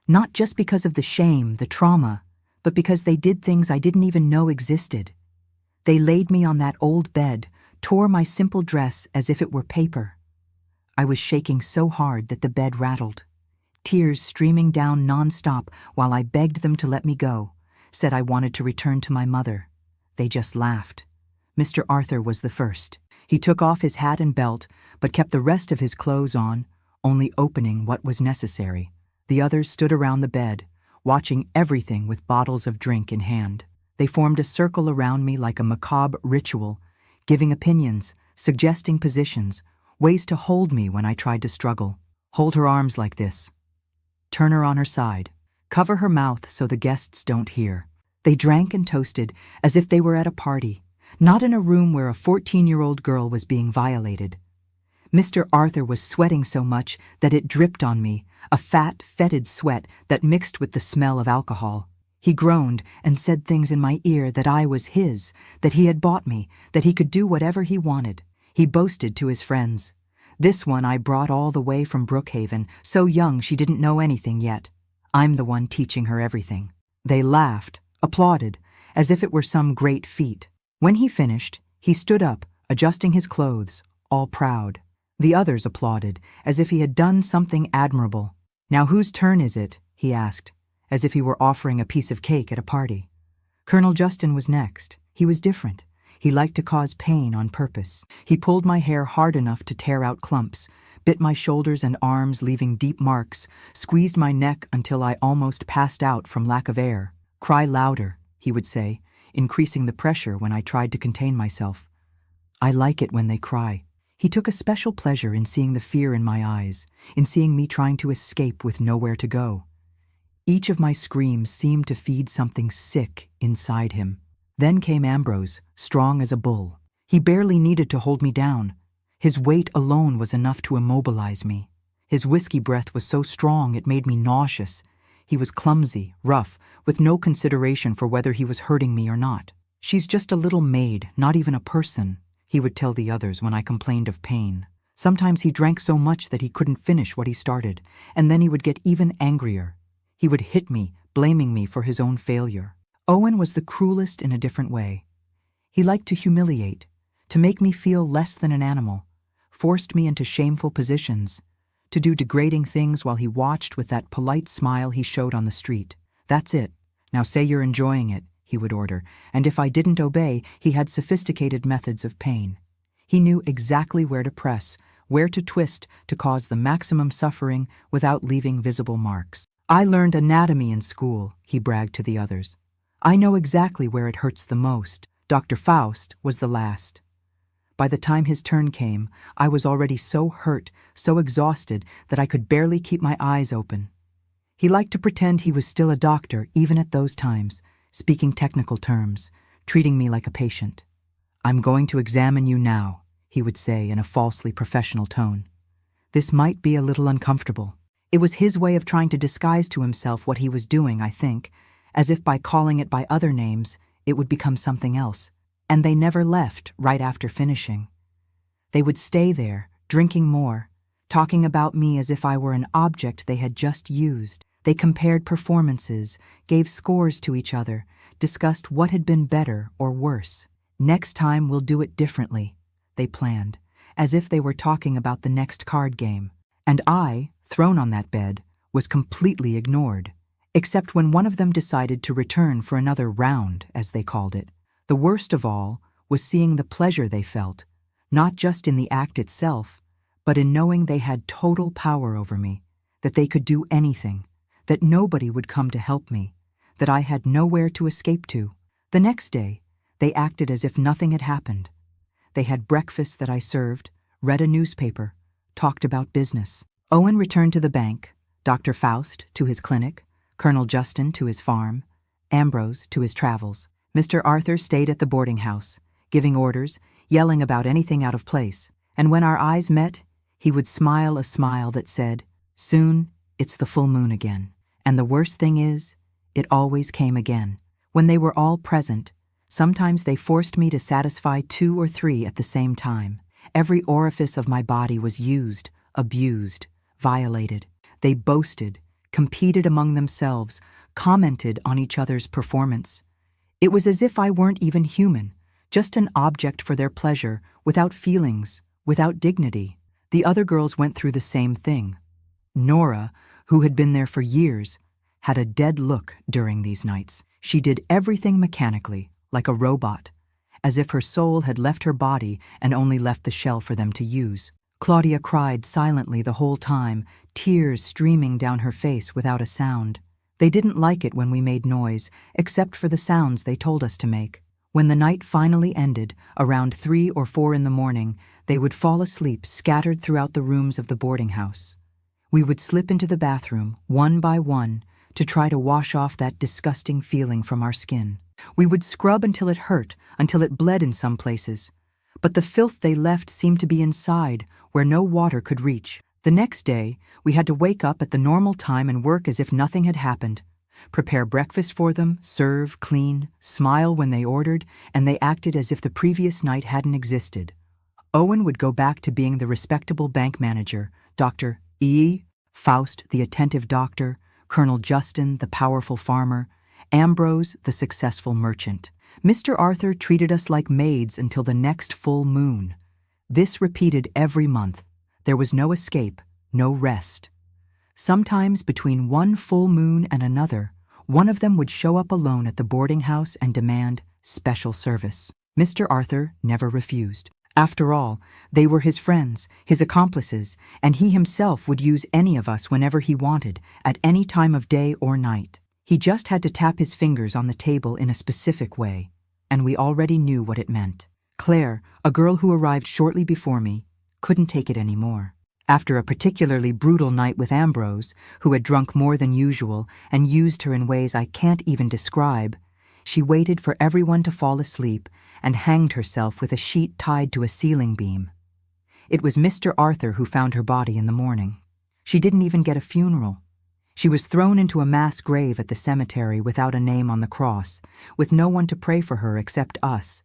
Not just because of the shame, the trauma, but because they did things I didn't even know existed. They laid me on that old bed, tore my simple dress as if it were paper. I was shaking so hard that the bed rattled. Tears streaming down nonstop while I begged them to let me go, said I wanted to return to my mother. They just laughed. Mr. Arthur was the first. He took off his hat and belt, but kept the rest of his clothes on, only opening what was necessary. The others stood around the bed, watching everything with bottles of drink in hand. They formed a circle around me like a macabre ritual, giving opinions, suggesting positions, ways to hold me when I tried to struggle. Hold her arms like this. Turn her on her side. Cover her mouth so the guests don't hear. They drank and toasted as if they were at a party, not in a room where a 14-year-old girl was being violated. Mr. Arthur was sweating so much that it dripped on me, a fat, fetid sweat that mixed with the smell of alcohol. He groaned and said things in my ear that I was his, that he had bought me, that he could do whatever he wanted. He boasted to his friends. This one I brought all the way from Brookhaven, so young she didn't know anything yet. I'm the one teaching her everything. They laughed, applauded, as if it were some great feat. When he finished, he stood up, adjusting his clothes, all proud. The others applauded, as if he had done something admirable. Now whose turn is it? He asked, as if he were offering a piece of cake at a party. Colonel Justin was next. He was different. He liked to cause pain on purpose. He pulled my hair hard enough to tear out clumps, bit my shoulders and arms leaving deep marks, squeezed my neck until I almost passed out from lack of air. Cry louder, he would say, increasing the pressure when I tried to contain myself. I like it when they cry. He took a special pleasure in seeing the fear in my eyes, in seeing me trying to escape with nowhere to go. Each of my screams seemed to feed something sick inside him. Then came Ambrose, strong as a bull. He barely needed to hold me down. His weight alone was enough to immobilize me. His whiskey breath was so strong it made me nauseous. He was clumsy, rough, with no consideration for whether he was hurting me or not. She's just a little maid, not even a person, he would tell the others when I complained of pain. Sometimes he drank so much that he couldn't finish what he started, and then he would get even angrier. He would hit me, blaming me for his own failure. Owen was the cruelest in a different way. He liked to humiliate, to make me feel less than an animal, forced me into shameful positions, to do degrading things while he watched with that polite smile he showed on the street. That's it. Now say you're enjoying it, he would order, and if I didn't obey, he had sophisticated methods of pain. He knew exactly where to press, where to twist to cause the maximum suffering without leaving visible marks. I learned anatomy in school, he bragged to the others. I know exactly where it hurts the most. Dr. Faust was the last. By the time his turn came, I was already so hurt, so exhausted, that I could barely keep my eyes open. He liked to pretend he was still a doctor even at those times, speaking technical terms, treating me like a patient. I'm going to examine you now, he would say in a falsely professional tone. This might be a little uncomfortable. It was his way of trying to disguise to himself what he was doing, I think, as if by calling it by other names, it would become something else. And they never left right after finishing. They would stay there, drinking more, talking about me as if I were an object they had just used. They compared performances, gave scores to each other, discussed what had been better or worse. Next time we'll do it differently, they planned, as if they were talking about the next card game. And I, thrown on that bed, was completely ignored. Except when one of them decided to return for another round, as they called it. The worst of all was seeing the pleasure they felt, not just in the act itself, but in knowing they had total power over me, that they could do anything, that nobody would come to help me, that I had nowhere to escape to. The next day, they acted as if nothing had happened. They had breakfast that I served, read a newspaper, talked about business. Owen returned to the bank, Dr. Faust to his clinic, Colonel Justin to his farm, Ambrose to his travels. Mr. Arthur stayed at the boarding house, giving orders, yelling about anything out of place, and when our eyes met, he would smile a smile that said, "Soon, it's the full moon again." And the worst thing is, it always came again. When they were all present, sometimes they forced me to satisfy 2 or 3 at the same time. Every orifice of my body was used, abused, violated. They boasted, competed among themselves, commented on each other's performance. It was as if I weren't even human, just an object for their pleasure, without feelings, without dignity. The other girls went through the same thing. Nora, who had been there for years, had a dead look during these nights. She did everything mechanically, like a robot, as if her soul had left her body and only left the shell for them to use. Claudia cried silently the whole time, tears streaming down her face without a sound. They didn't like it when we made noise, except for the sounds they told us to make. When the night finally ended, around 3 or 4 in the morning, they would fall asleep scattered throughout the rooms of the boarding house. We would slip into the bathroom, one by one, to try to wash off that disgusting feeling from our skin. We would scrub until it hurt, until it bled in some places. But the filth they left seemed to be inside, where no water could reach. The next day, we had to wake up at the normal time and work as if nothing had happened. Prepare breakfast for them, serve, clean, smile when they ordered, and they acted as if the previous night hadn't existed. Owen would go back to being the respectable bank manager, Dr. E. Faust, the attentive doctor, Colonel Justin, the powerful farmer, Ambrose, the successful merchant. Mr. Arthur treated us like maids until the next full moon. This repeated every month. There was no escape, no rest. Sometimes between one full moon and another, one of them would show up alone at the boarding house and demand special service. Mr. Arthur never refused. After all, they were his friends, his accomplices, and he himself would use any of us whenever he wanted, at any time of day or night. He just had to tap his fingers on the table in a specific way, and we already knew what it meant. Claire, a girl who arrived shortly before me, couldn't take it anymore. After a particularly brutal night with Ambrose, who had drunk more than usual and used her in ways I can't even describe, she waited for everyone to fall asleep and hanged herself with a sheet tied to a ceiling beam. It was Mr. Arthur who found her body in the morning. She didn't even get a funeral. She was thrown into a mass grave at the cemetery without a name on the cross, with no one to pray for her except us,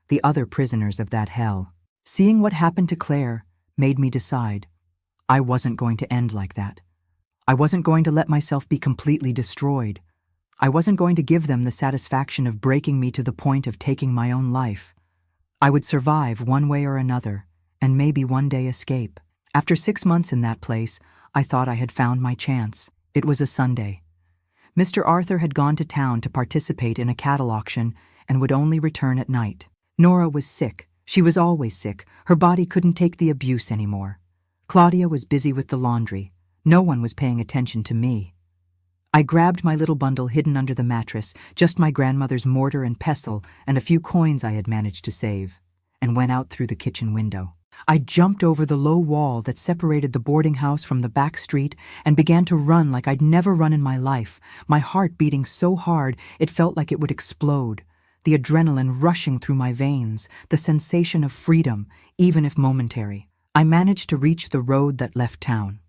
the other prisoners of that hell. Seeing what happened to Claire made me decide I wasn't going to end like that. I wasn't going to let myself be completely destroyed. I wasn't going to give them the satisfaction of breaking me to the point of taking my own life. I would survive one way or another, and maybe one day escape. After 6 months in that place, I thought I had found my chance. It was a Sunday. Mr. Arthur had gone to town to participate in a cattle auction and would only return at night. Nora was sick. She was always sick. Her body couldn't take the abuse anymore. Claudia was busy with the laundry. No one was paying attention to me. I grabbed my little bundle hidden under the mattress, just my grandmother's mortar and pestle and a few coins I had managed to save, and went out through the kitchen window. I jumped over the low wall that separated the boarding house from the back street and began to run like I'd never run in my life, my heart beating so hard it felt like it would explode, the adrenaline rushing through my veins, the sensation of freedom, even if momentary. I managed to reach the road that left town.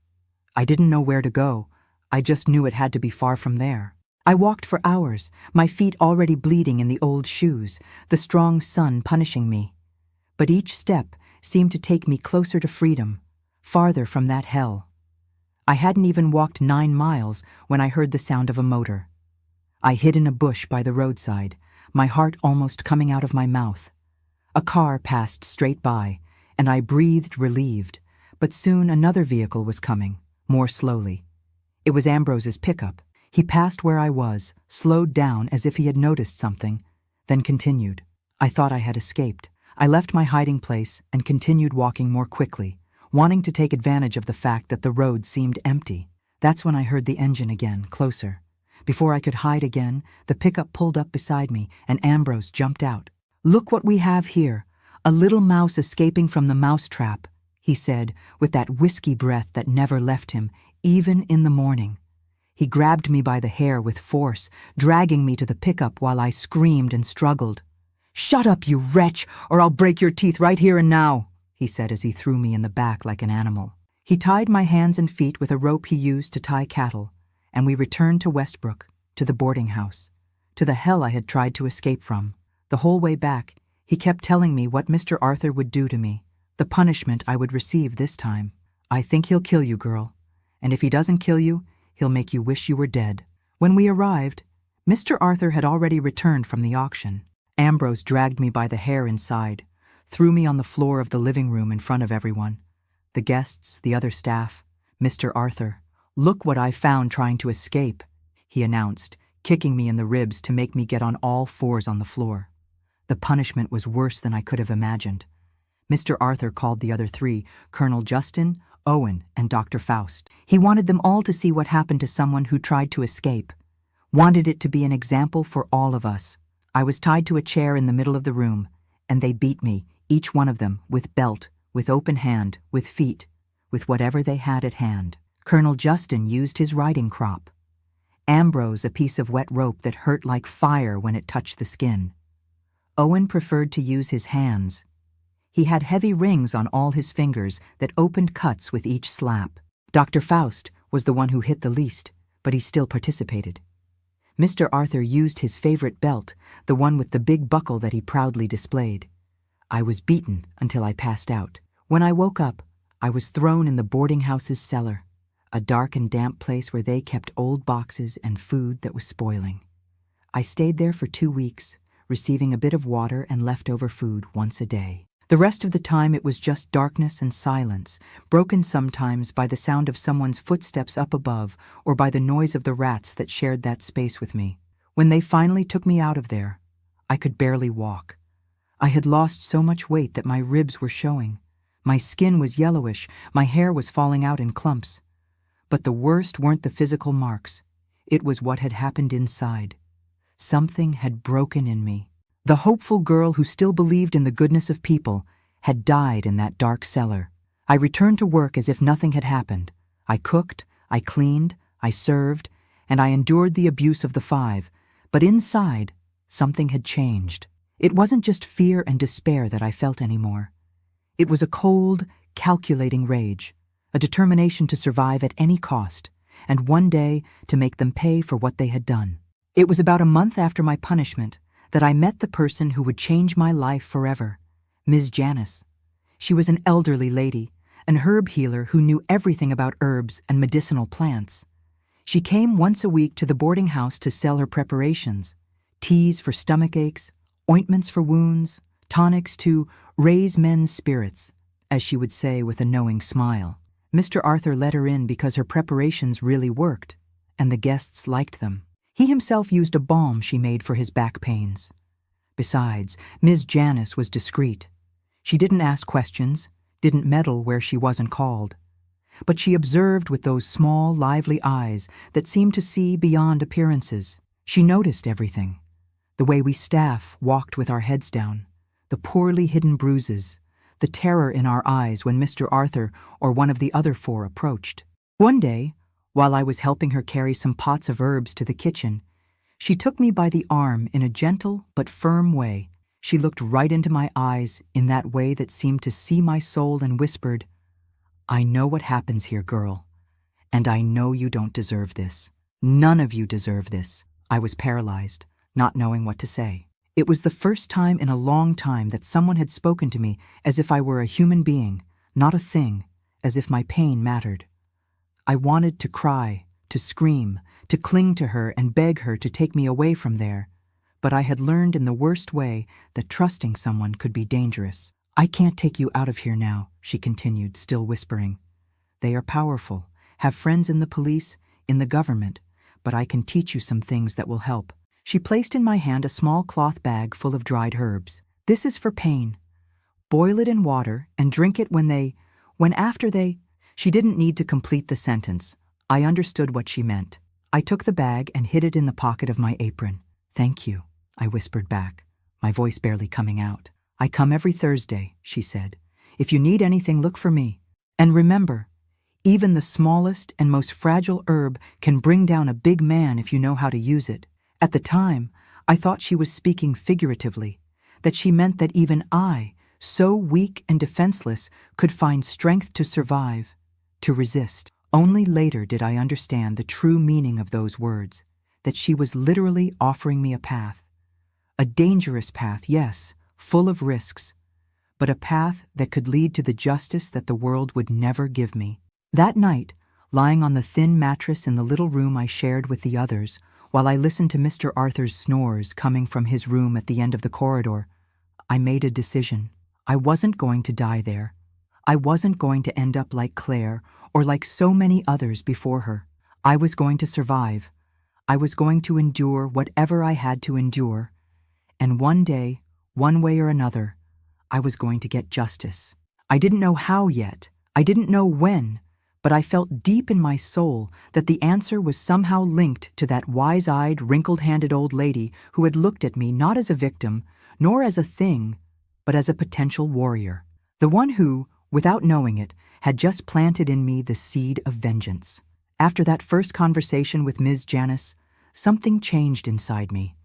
I didn't know where to go. I just knew it had to be far from there. I walked for hours, my feet already bleeding in the old shoes, the strong sun punishing me. But each step seemed to take me closer to freedom, farther from that hell. I hadn't even walked 9 miles when I heard the sound of a motor. I hid in a bush by the roadside, my heart almost coming out of my mouth. A car passed straight by, and I breathed relieved, but soon another vehicle was coming, more slowly. It was Ambrose's pickup. He passed where I was, slowed down as if he had noticed something, then continued. I thought I had escaped. I left my hiding place and continued walking more quickly, wanting to take advantage of the fact that the road seemed empty. That's when I heard the engine again, closer. Before I could hide again, the pickup pulled up beside me and Ambrose jumped out. "Look what we have here, a little mouse escaping from the mousetrap," he said, with that whiskey breath that never left him, even in the morning. He grabbed me by the hair with force, dragging me to the pickup while I screamed and struggled. "Shut up, you wretch, or I'll break your teeth right here and now," he said as he threw me in the back like an animal. He tied my hands and feet with a rope he used to tie cattle, and we returned to Westbrook, to the boarding house, to the hell I had tried to escape from. The whole way back, he kept telling me what Mr. Arthur would do to me, the punishment I would receive this time. "I think he'll kill you, girl, and if he doesn't kill you, he'll make you wish you were dead." When we arrived, Mr. Arthur had already returned from the auction. Ambrose dragged me by the hair inside, threw me on the floor of the living room in front of everyone. The guests, the other staff, Mr. Arthur. "Look what I found trying to escape," he announced, kicking me in the ribs to make me get on all fours on the floor. The punishment was worse than I could have imagined. Mr. Arthur called the other three, Colonel Justin, Owen, and Dr. Faust. He wanted them all to see what happened to someone who tried to escape. Wanted it to be an example for all of us. I was tied to a chair in the middle of the room, and they beat me, each one of them, with belt, with open hand, with feet, with whatever they had at hand. Colonel Justin used his riding crop. Ambrose a piece of wet rope that hurt like fire when it touched the skin. Owen preferred to use his hands. He had heavy rings on all his fingers that opened cuts with each slap. Dr. Faust was the one who hit the least, but he still participated. Mr. Arthur used his favorite belt, the one with the big buckle that he proudly displayed. I was beaten until I passed out. When I woke up, I was thrown in the boarding house's cellar, a dark and damp place where they kept old boxes and food that was spoiling. I stayed there for 2 weeks, receiving a bit of water and leftover food once a day. The rest of the time it was just darkness and silence, broken sometimes by the sound of someone's footsteps up above or by the noise of the rats that shared that space with me. When they finally took me out of there, I could barely walk. I had lost so much weight that my ribs were showing. My skin was yellowish, my hair was falling out in clumps. But the worst weren't the physical marks. It was what had happened inside. Something had broken in me. The hopeful girl who still believed in the goodness of people had died in that dark cellar. I returned to work as if nothing had happened. I cooked, I cleaned, I served, and I endured the abuse of the 5. But inside, something had changed. It wasn't just fear and despair that I felt anymore. It was a cold, calculating rage, a determination to survive at any cost, and one day to make them pay for what they had done. It was about a month after my punishment that I met the person who would change my life forever, Ms. Janice. She was an elderly lady, an herb healer who knew everything about herbs and medicinal plants. She came once a week to the boarding house to sell her preparations, teas for stomach aches, ointments for wounds, tonics to raise men's spirits, as she would say with a knowing smile. Mr. Arthur let her in because her preparations really worked, and the guests liked them. He himself used a balm she made for his back pains. Besides, Ms. Janice was discreet. She didn't ask questions, didn't meddle where she wasn't called. But she observed with those small, lively eyes that seemed to see beyond appearances. She noticed everything. The way we staff walked with our heads down, the poorly hidden bruises, the terror in our eyes when Mr. Arthur or one of the other 4 approached. One day, while I was helping her carry some pots of herbs to the kitchen, she took me by the arm in a gentle but firm way. She looked right into my eyes in that way that seemed to see my soul and whispered, "I know what happens here, girl, and I know you don't deserve this. None of you deserve this." I was paralyzed, not knowing what to say. It was the first time in a long time that someone had spoken to me as if I were a human being, not a thing, as if my pain mattered. I wanted to cry, to scream, to cling to her and beg her to take me away from there, but I had learned in the worst way that trusting someone could be dangerous. "I can't take you out of here now," she continued, still whispering. "They are powerful, have friends in the police, in the government, but I can teach you some things that will help." She placed in my hand a small cloth bag full of dried herbs. "This is for pain. Boil it in water and drink it when after they..." She didn't need to complete the sentence. I understood what she meant. I took the bag and hid it in the pocket of my apron. "Thank you," I whispered back, my voice barely coming out. "I come every Thursday," she said. "If you need anything, look for me. And remember, even the smallest and most fragile herb can bring down a big man if you know how to use it." At the time, I thought she was speaking figuratively, that she meant that even I, so weak and defenseless, could find strength to survive, to resist. Only later did I understand the true meaning of those words, that she was literally offering me a path. A dangerous path, yes, full of risks, but a path that could lead to the justice that the world would never give me. That night, lying on the thin mattress in the little room I shared with the others, While I listened to Mr. Arthur's snores coming from his room at the end of the corridor, I made a decision. I wasn't going to die there. I wasn't going to end up like Claire or like so many others before her. I was going to survive. I was going to endure whatever I had to endure. And one day, one way or another, I was going to get justice. I didn't know how yet. I didn't know when. But I felt deep in my soul that the answer was somehow linked to that wise-eyed, wrinkled-handed old lady who had looked at me not as a victim, nor as a thing, but as a potential warrior. The one who, without knowing it, had just planted in me the seed of vengeance. After that first conversation with Ms. Janice, something changed inside me.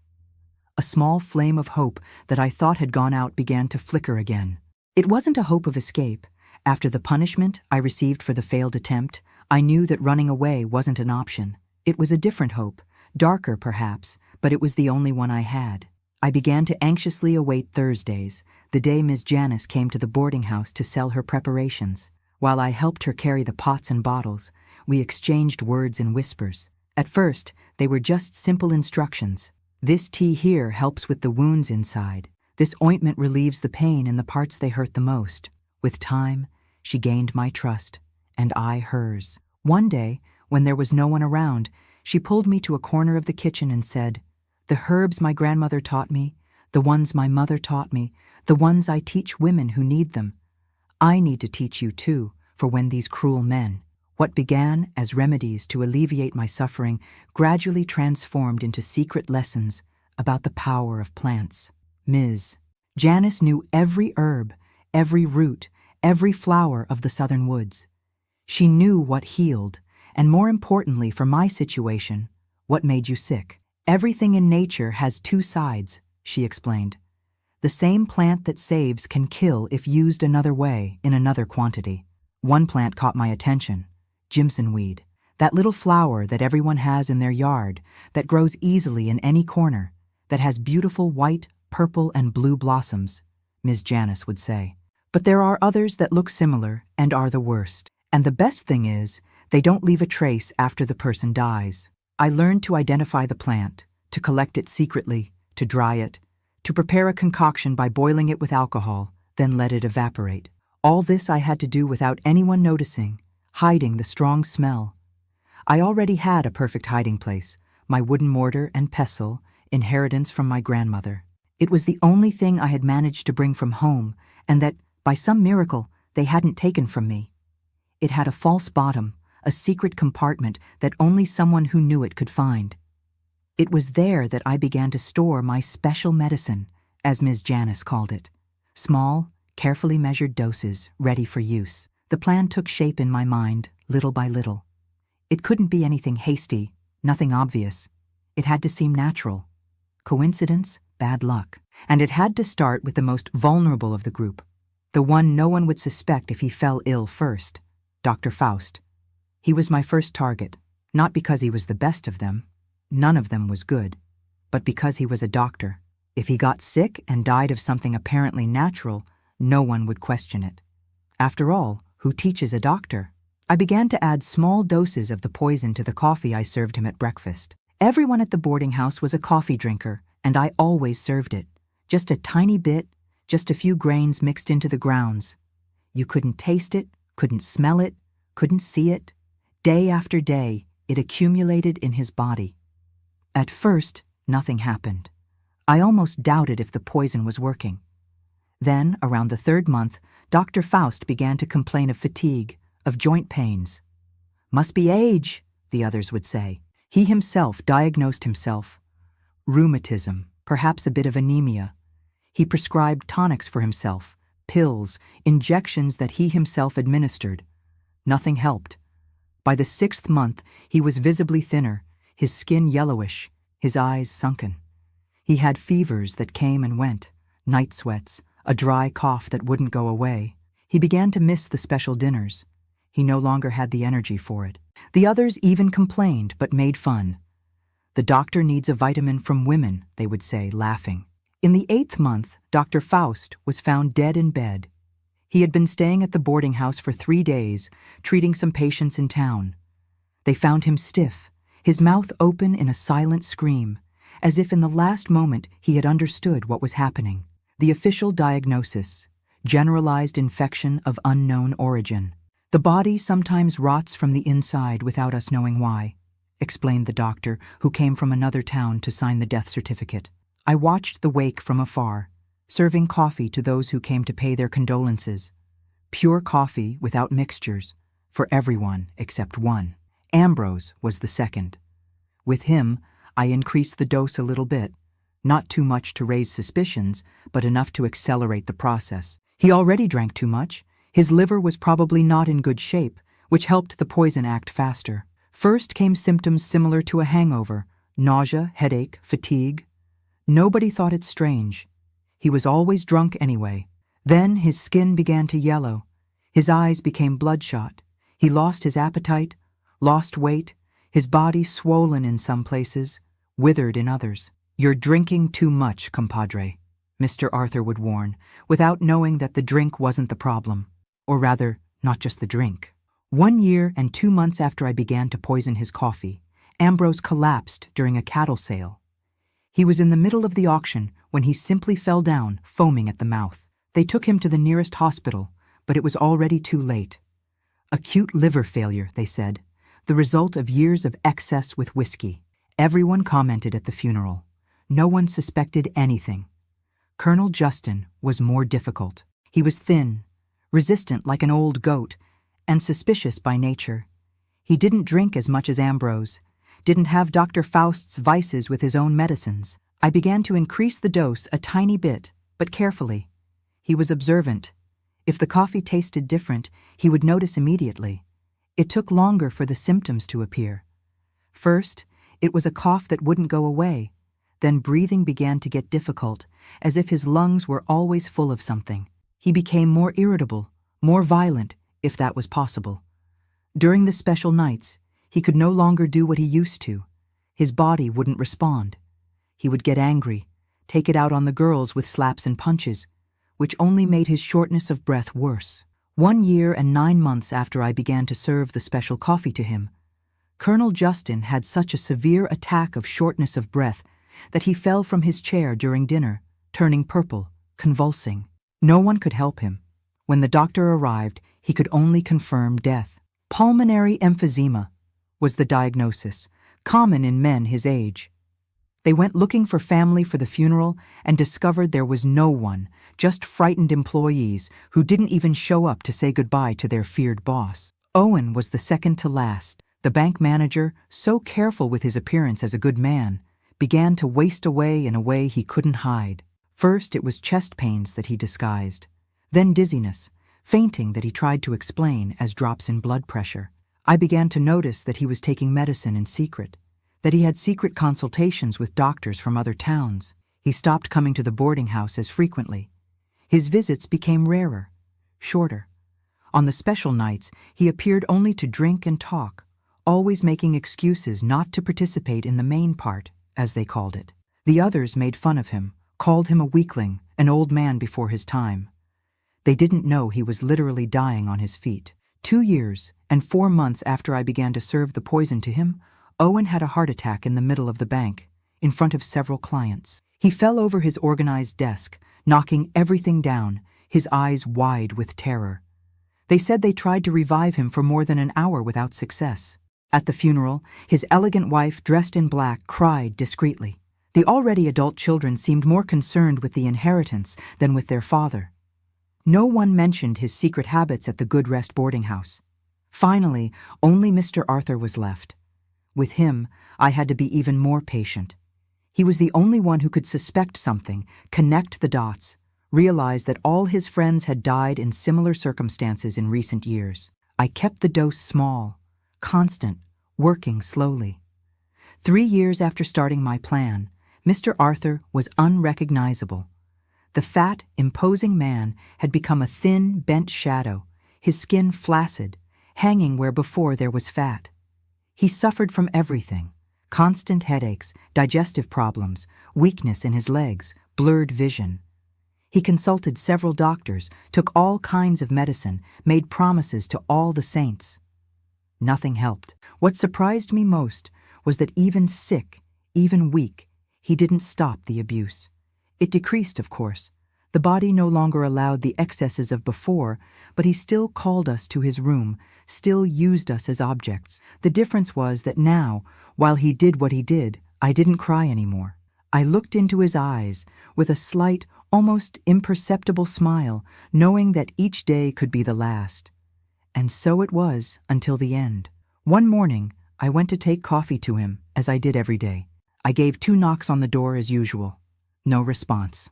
A small flame of hope that I thought had gone out began to flicker again. It wasn't a hope of escape. After the punishment I received for the failed attempt, I knew that running away wasn't an option. It was a different hope, darker perhaps, but it was the only one I had. I began to anxiously await Thursdays, the day Ms. Janice came to the boarding house to sell her preparations. While I helped her carry the pots and bottles, we exchanged words in whispers. At first, they were just simple instructions. This tea here helps with the wounds inside. This ointment relieves the pain in the parts they hurt the most. With time, she gained my trust, and I hers. One day, when there was no one around, she pulled me to a corner of the kitchen and said, "The herbs my grandmother taught me, the ones my mother taught me, the ones I teach women who need them, I need to teach you too, for when these cruel men." What began as remedies to alleviate my suffering gradually transformed into secret lessons about the power of plants. Ms. Janice knew every herb, every root, every flower of the southern woods. She knew what healed, and more importantly for my situation, what made you sick. Everything in nature has two sides, she explained. The same plant that saves can kill if used another way, in another quantity. One plant caught my attention, Jimson weed, that little flower that everyone has in their yard, that grows easily in any corner, that has beautiful white, purple, and blue blossoms, Ms. Janice would say. But there are others that look similar and are the worst. And the best thing is, they don't leave a trace after the person dies. I learned to identify the plant, to collect it secretly, to dry it, to prepare a concoction by boiling it with alcohol, then let it evaporate. All this I had to do without anyone noticing, hiding the strong smell. I already had a perfect hiding place, my wooden mortar and pestle, inheritance from my grandmother. It was the only thing I had managed to bring from home, and that, by some miracle, they hadn't taken from me. It had a false bottom, a secret compartment that only someone who knew it could find. It was there that I began to store my special medicine, as Ms. Janice called it. Small, carefully measured doses, ready for use. The plan took shape in my mind, little by little. It couldn't be anything hasty, nothing obvious. It had to seem natural. Coincidence? Bad luck. And it had to start with the most vulnerable of the group. The one no one would suspect if he fell ill first, Dr. Faust. He was my first target, not because he was the best of them, none of them was good, but because he was a doctor. If he got sick and died of something apparently natural, no one would question it. After all, who teaches a doctor? I began to add small doses of the poison to the coffee I served him at breakfast. Everyone at the boarding house was a coffee drinker, and I always served it. Just a tiny bit, just a few grains mixed into the grounds. You couldn't taste it, couldn't smell it, couldn't see it. Day after day, it accumulated in his body. At first, nothing happened. I almost doubted if the poison was working. Then, around the third month, Dr. Faust began to complain of fatigue, of joint pains. "Must be age," the others would say. He himself diagnosed himself. Rheumatism, perhaps a bit of anemia. He prescribed tonics for himself, pills, injections that he himself administered. Nothing helped. By the 6th month, he was visibly thinner, his skin yellowish, his eyes sunken. He had fevers that came and went, night sweats, a dry cough that wouldn't go away. He began to miss the special dinners. He no longer had the energy for it. The others even complained, but made fun. "The doctor needs a vitamin from women," they would say, laughing. In the 8th month, Dr. Faust was found dead in bed. He had been staying at the boarding house for 3 days, treating some patients in town. They found him stiff, his mouth open in a silent scream, as if in the last moment he had understood what was happening. The official diagnosis: generalized infection of unknown origin. The body sometimes rots from the inside without us knowing why, explained the doctor, who came from another town to sign the death certificate. I watched the wake from afar, serving coffee to those who came to pay their condolences. Pure coffee without mixtures, for everyone except one. Ambrose was the second. With him, I increased the dose a little bit, not too much to raise suspicions, but enough to accelerate the process. He already drank too much. His liver was probably not in good shape, which helped the poison act faster. First came symptoms similar to a hangover: nausea, headache, fatigue. Nobody thought it strange. He was always drunk anyway. Then his skin began to yellow. His eyes became bloodshot. He lost his appetite, lost weight, his body swollen in some places, withered in others. "You're drinking too much, compadre," Mr. Arthur would warn, without knowing that the drink wasn't the problem. Or rather, not just the drink. 1 year and 2 months after I began to poison his coffee, Ambrose collapsed during a cattle sale. He was in the middle of the auction when he simply fell down, foaming at the mouth. They took him to the nearest hospital, but it was already too late. Acute liver failure, they said, the result of years of excess with whiskey. Everyone commented at the funeral. No one suspected anything. Colonel Justin was more difficult. He was thin, resistant like an old goat, and suspicious by nature. He didn't drink as much as Ambrose, didn't have Dr. Faust's vices with his own medicines. I began to increase the dose a tiny bit, but carefully. He was observant. If the coffee tasted different, he would notice immediately. It took longer for the symptoms to appear. First, it was a cough that wouldn't go away. Then breathing began to get difficult, as if his lungs were always full of something. He became more irritable, more violent, if that was possible. During the special nights, he could no longer do what he used to. His body wouldn't respond. He would get angry, take it out on the girls with slaps and punches, which only made his shortness of breath worse. 1 year and 9 months after I began to serve the special coffee to him, Colonel Justin had such a severe attack of shortness of breath that he fell from his chair during dinner, turning purple, convulsing. No one could help him. When the doctor arrived, he could only confirm death. Pulmonary emphysema was the diagnosis, common in men his age. They went looking for family for the funeral and discovered there was no one, just frightened employees who didn't even show up to say goodbye to their feared boss. Owen was the second to last. The bank manager, so careful with his appearance as a good man, began to waste away in a way he couldn't hide. First, it was chest pains that he disguised, then dizziness, fainting that he tried to explain as drops in blood pressure. I began to notice that he was taking medicine in secret, that he had secret consultations with doctors from other towns. He stopped coming to the boarding house as frequently. His visits became rarer, shorter. On the special nights, he appeared only to drink and talk, always making excuses not to participate in the main part, as they called it. The others made fun of him, called him a weakling, an old man before his time. They didn't know he was literally dying on his feet. 2 years and 4 months after I began to serve the poison to him, Owen had a heart attack in the middle of the bank, in front of several clients. He fell over his organized desk, knocking everything down, his eyes wide with terror. They said they tried to revive him for more than an hour without success. At the funeral, his elegant wife, dressed in black, cried discreetly. The already adult children seemed more concerned with the inheritance than with their father. No one mentioned his secret habits at the Good Rest boarding house. Finally, only Mr. Arthur was left. With him, I had to be even more patient. He was the only one who could suspect something, connect the dots, realize that all his friends had died in similar circumstances in recent years. I kept the dose small, constant, working slowly. 3 years after starting my plan, Mr. Arthur was unrecognizable. The fat, imposing man had become a thin, bent shadow, his skin flaccid, hanging where before there was fat. He suffered from everything: constant headaches, digestive problems, weakness in his legs, blurred vision. He consulted several doctors, took all kinds of medicine, made promises to all the saints. Nothing helped. What surprised me most was that even sick, even weak, he didn't stop the abuse. It decreased, of course. The body no longer allowed the excesses of before, but he still called us to his room, still used us as objects. The difference was that now, while he did what he did, I didn't cry anymore. I looked into his eyes with a slight, almost imperceptible smile, knowing that each day could be the last. And so it was until the end. One morning, I went to take coffee to him, as I did every day. I gave 2 knocks on the door as usual. No response.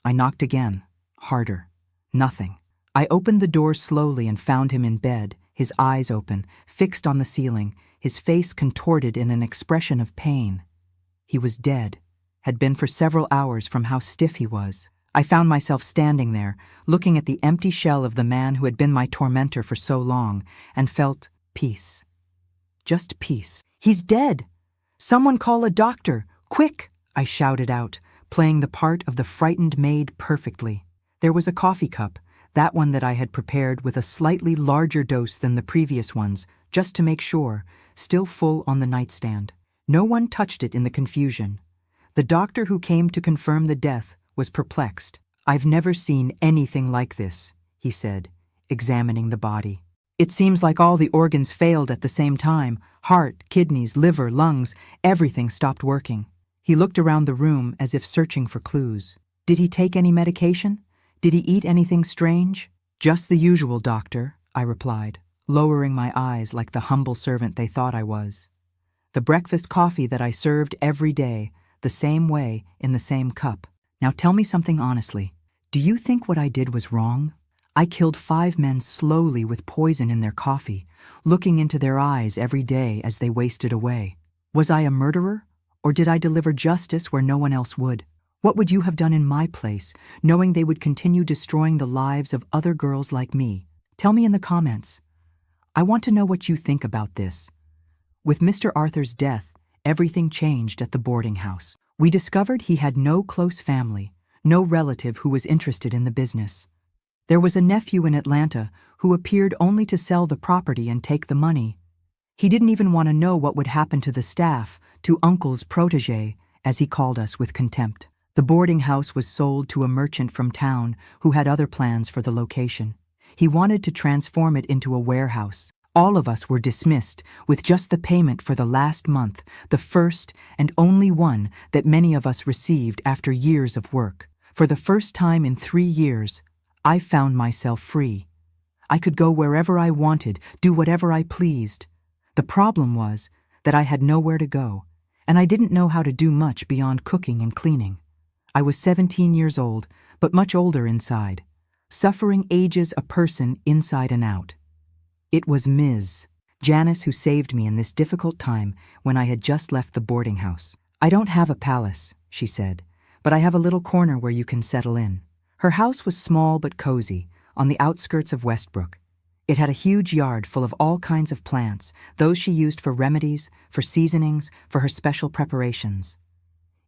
I knocked again, harder. Nothing. I opened the door slowly and found him in bed, his eyes open, fixed on the ceiling, his face contorted in an expression of pain. He was dead, had been for several hours from how stiff he was. I found myself standing there, looking at the empty shell of the man who had been my tormentor for so long, and felt peace. Just peace. "He's dead! Someone call a doctor! Quick!" I shouted out, playing the part of the frightened maid perfectly. There was a coffee cup, that one that I had prepared with a slightly larger dose than the previous ones, just to make sure, still full on the nightstand. No one touched it in the confusion. The doctor who came to confirm the death was perplexed. "I've never seen anything like this," he said, examining the body. "It seems like all the organs failed at the same time. Heart, kidneys, liver, lungs, everything stopped working." He looked around the room as if searching for clues. "Did he take any medication? Did he eat anything strange?" "Just the usual, doctor," I replied, lowering my eyes like the humble servant they thought I was. "The breakfast coffee that I served every day, the same way, in the same cup. Now tell me something honestly. Do you think what I did was wrong? I killed 5 men slowly with poison in their coffee, looking into their eyes every day as they wasted away. Was I a murderer? Or did I deliver justice where no one else would? What would you have done in my place, knowing they would continue destroying the lives of other girls like me? Tell me in the comments. I want to know what you think about this. With Mr. Arthur's death, everything changed at the boarding house. We discovered he had no close family, no relative who was interested in the business. There was a nephew in Atlanta who appeared only to sell the property and take the money. He didn't even want to know what would happen to the staff, to Uncle's protégé, as he called us with contempt. The boarding house was sold to a merchant from town who had other plans for the location. He wanted to transform it into a warehouse. All of us were dismissed with just the payment for the last month, the first and only one that many of us received after years of work. For the first time in 3 years, I found myself free. I could go wherever I wanted, do whatever I pleased. The problem was that I had nowhere to go, and I didn't know how to do much beyond cooking and cleaning. I was 17 years old, but much older inside. Suffering ages a person inside and out. It was Ms. Janice who saved me in this difficult time when I had just left the boarding house. "I don't have a palace," she said, "but I have a little corner where you can settle in." Her house was small but cozy, on the outskirts of Westbrook. It had a huge yard full of all kinds of plants, those she used for remedies, for seasonings, for her special preparations.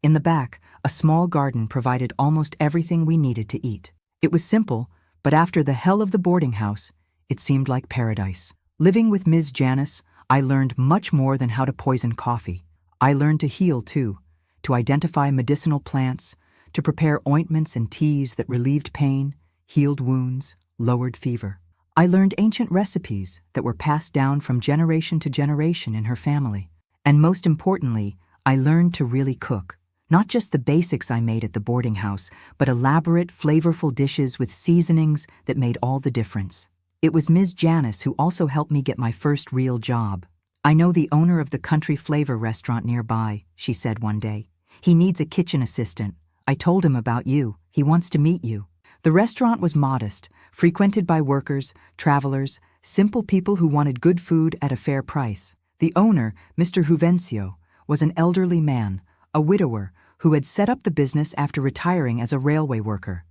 In the back, a small garden provided almost everything we needed to eat. It was simple, but after the hell of the boarding house, it seemed like paradise. Living with Ms. Janice, I learned much more than how to poison coffee. I learned to heal, too, to identify medicinal plants, to prepare ointments and teas that relieved pain, healed wounds, lowered fever. I learned ancient recipes that were passed down from generation to generation in her family. And most importantly, I learned to really cook. Not just the basics I made at the boarding house, but elaborate, flavorful dishes with seasonings that made all the difference. It was Ms. Janice who also helped me get my first real job. "I know the owner of the Country Flavor restaurant nearby," she said one day. "He needs a kitchen assistant. I told him about you. He wants to meet you." The restaurant was modest, frequented by workers, travelers, simple people who wanted good food at a fair price. The owner, Mr. Juvencio, was an elderly man, a widower, who had set up the business after retiring as a railway worker.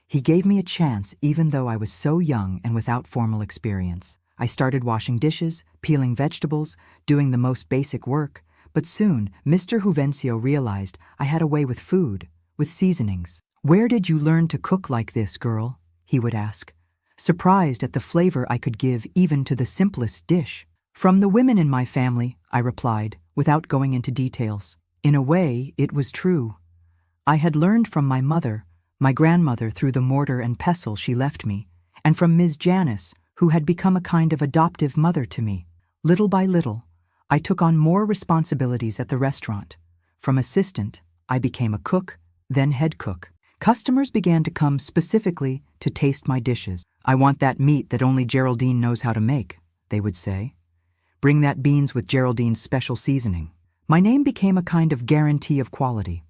He gave me a chance even though I was so young and without formal experience. I started washing dishes, peeling vegetables, doing the most basic work, but soon Mr. Juvencio realized I had a way with food, with seasonings. "Where did you learn to cook like this, girl?" he would ask, surprised at the flavor I could give even to the simplest dish. "From the women in my family," I replied, without going into details. In a way, it was true. I had learned from my mother, my grandmother through the mortar and pestle she left me, and from Ms. Janice, who had become a kind of adoptive mother to me. Little by little, I took on more responsibilities at the restaurant. From assistant, I became a cook, then head cook. Customers began to come specifically to taste my dishes. "I want that meat that only Geraldine knows how to make," they would say. "Bring that beans with Geraldine's special seasoning." My name became a kind of guarantee of quality.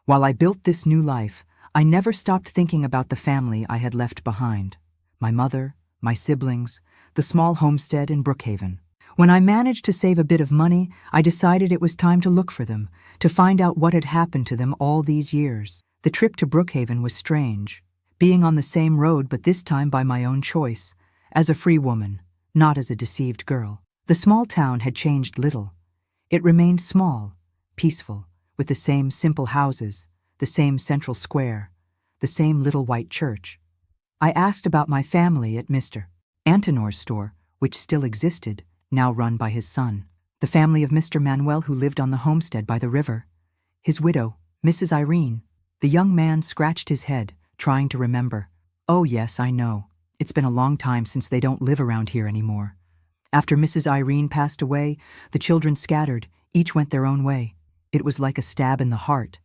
While I built this new life, I never stopped thinking about the family I had left behind. My mother, my siblings, the small homestead in Brookhaven. When I managed to save a bit of money, I decided it was time to look for them, to find out what had happened to them all these years. The trip to Brookhaven was strange, being on the same road but this time by my own choice, as a free woman, not as a deceived girl. The small town had changed little. It remained small, peaceful, with the same simple houses, the same central square, the same little white church. I asked about my family at Mr. Antonor's store, which still existed, now run by his son. The family of Mr. Manuel who lived on the homestead by the river. His widow, Mrs. Irene. The young man scratched his head, trying to remember. "Oh yes, I know. It's been a long time since they don't live around here anymore. After Mrs. Irene passed away, the children scattered, each went their own way. It was like a stab in the heart.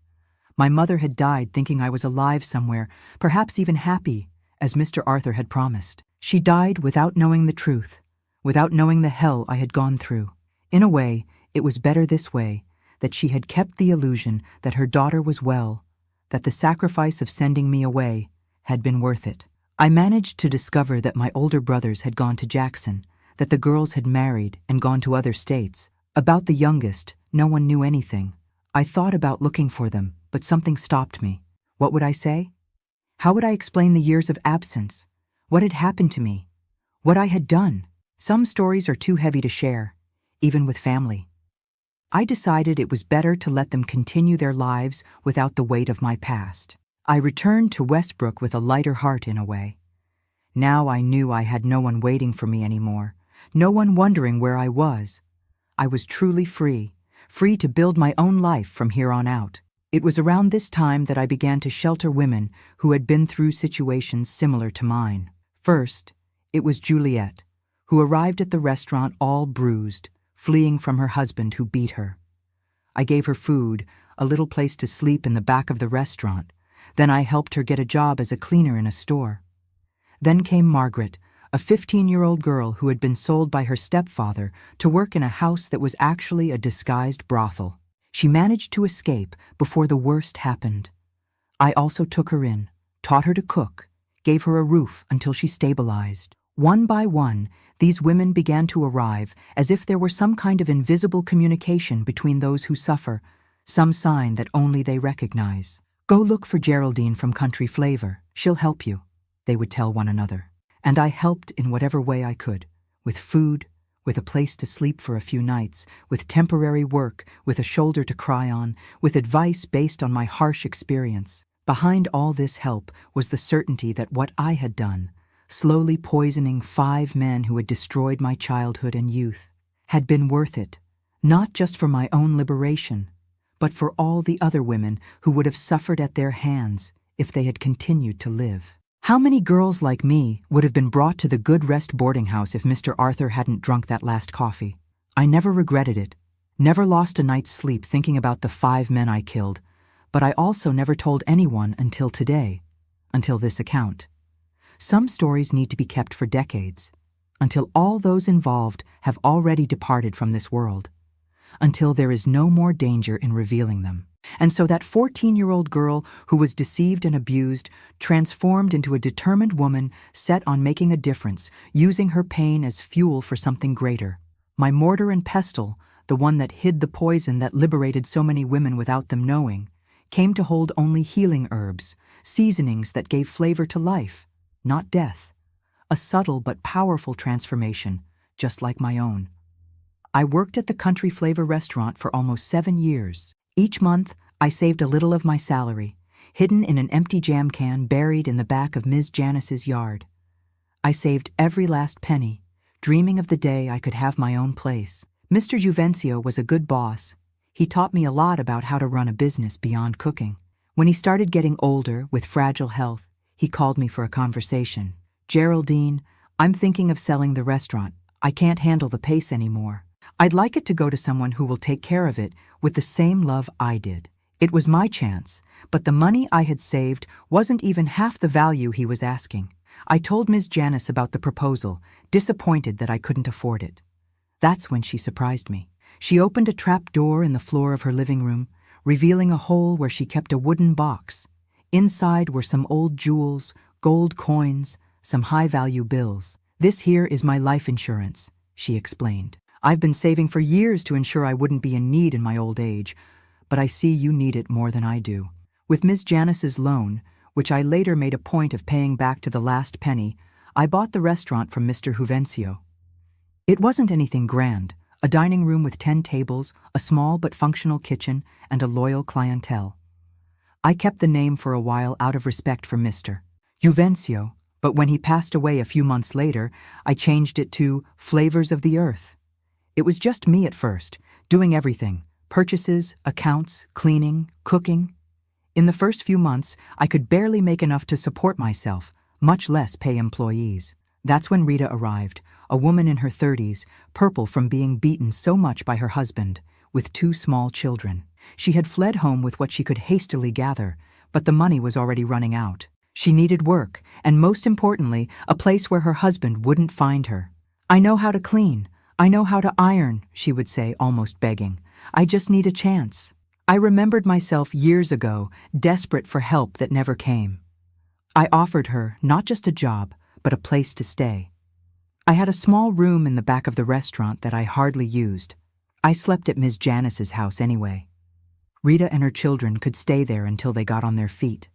My mother had died thinking I was alive somewhere, perhaps even happy, as Mr. Arthur had promised. She died without knowing the truth, without knowing the hell I had gone through. In a way, it was better this way, that she had kept the illusion that her daughter was well, that the sacrifice of sending me away had been worth it. I managed to discover that my older brothers had gone to Jackson, that the girls had married and gone to other states. About the youngest, no one knew anything. I thought about looking for them, but something stopped me. What would I say? How would I explain the years of absence? What had happened to me? What I had done? Some stories are too heavy to share, even with family. I decided it was better to let them continue their lives without the weight of my past. I returned to Westbrook with a lighter heart in a way. Now I knew I had no one waiting for me anymore, no one wondering where I was. I was truly free, free to build my own life from here on out. It was around this time that I began to shelter women who had been through situations similar to mine. First, it was Juliet, who arrived at the restaurant all bruised, fleeing from her husband who beat her. I gave her food, a little place to sleep in the back of the restaurant. Then I helped her get a job as a cleaner in a store. Then came Margaret, a 15-year-old girl who had been sold by her stepfather to work in a house that was actually a disguised brothel. She managed to escape before the worst happened. I also took her in, taught her to cook, gave her a roof until she stabilized. One by one, these women began to arrive as if there were some kind of invisible communication between those who suffer, some sign that only they recognize. "Go look for Geraldine from Country Flavor. She'll help you," they would tell one another. And I helped in whatever way I could, with food, with a place to sleep for a few nights, with temporary work, with a shoulder to cry on, with advice based on my harsh experience. Behind all this help was the certainty that what I had done, slowly poisoning 5 men who had destroyed my childhood and youth, had been worth it, not just for my own liberation, but for all the other women who would have suffered at their hands if they had continued to live. How many girls like me would have been brought to the Good Rest boarding house if Mr. Arthur hadn't drunk that last coffee? I never regretted it, never lost a night's sleep thinking about the 5 men I killed, but I also never told anyone until today, until this account. Some stories need to be kept for decades, until all those involved have already departed from this world, until there is no more danger in revealing them. And so that 14-year-old girl who was deceived and abused transformed into a determined woman set on making a difference, using her pain as fuel for something greater. My mortar and pestle, the one that hid the poison that liberated so many women without them knowing, came to hold only healing herbs, seasonings that gave flavor to life, not death. A subtle but powerful transformation, just like my own. I worked at the Country Flavor restaurant for almost 7 years. Each month, I saved a little of my salary, hidden in an empty jam can buried in the back of Ms. Janice's yard. I saved every last penny, dreaming of the day I could have my own place. Mr. Juvencio was a good boss. He taught me a lot about how to run a business beyond cooking. When he started getting older with fragile health, he called me for a conversation. "Geraldine, I'm thinking of selling the restaurant. I can't handle the pace anymore. I'd like it to go to someone who will take care of it with the same love I did." It was my chance, but the money I had saved wasn't even half the value he was asking. I told Ms. Janice about the proposal, disappointed that I couldn't afford it. That's when she surprised me. She opened a trap door in the floor of her living room, revealing a hole where she kept a wooden box. Inside were some old jewels, gold coins, some high-value bills. "This here is my life insurance," she explained. "I've been saving for years to ensure I wouldn't be in need in my old age, but I see you need it more than I do." With Ms. Janice's loan, which I later made a point of paying back to the last penny, I bought the restaurant from Mr. Juvencio. It wasn't anything grand, a dining room with 10 tables, a small but functional kitchen, and a loyal clientele. I kept the name for a while out of respect for Mr. Juvencio, but when he passed away a few months later, I changed it to Flavors of the Earth. It was just me at first, doing everything: purchases, accounts, cleaning, cooking. In the first few months, I could barely make enough to support myself, much less pay employees. That's when Rita arrived, a woman in her 30s, purple from being beaten so much by her husband, with 2 small children. She had fled home with what she could hastily gather, but the money was already running out. She needed work, and most importantly, a place where her husband wouldn't find her. "I know how to clean. I know how to iron," she would say, almost begging. "I just need a chance." I remembered myself years ago, desperate for help that never came. I offered her not just a job, but a place to stay. I had a small room in the back of the restaurant that I hardly used. I slept at Ms. Janice's house anyway. Rita and her children could stay there until they got on their feet.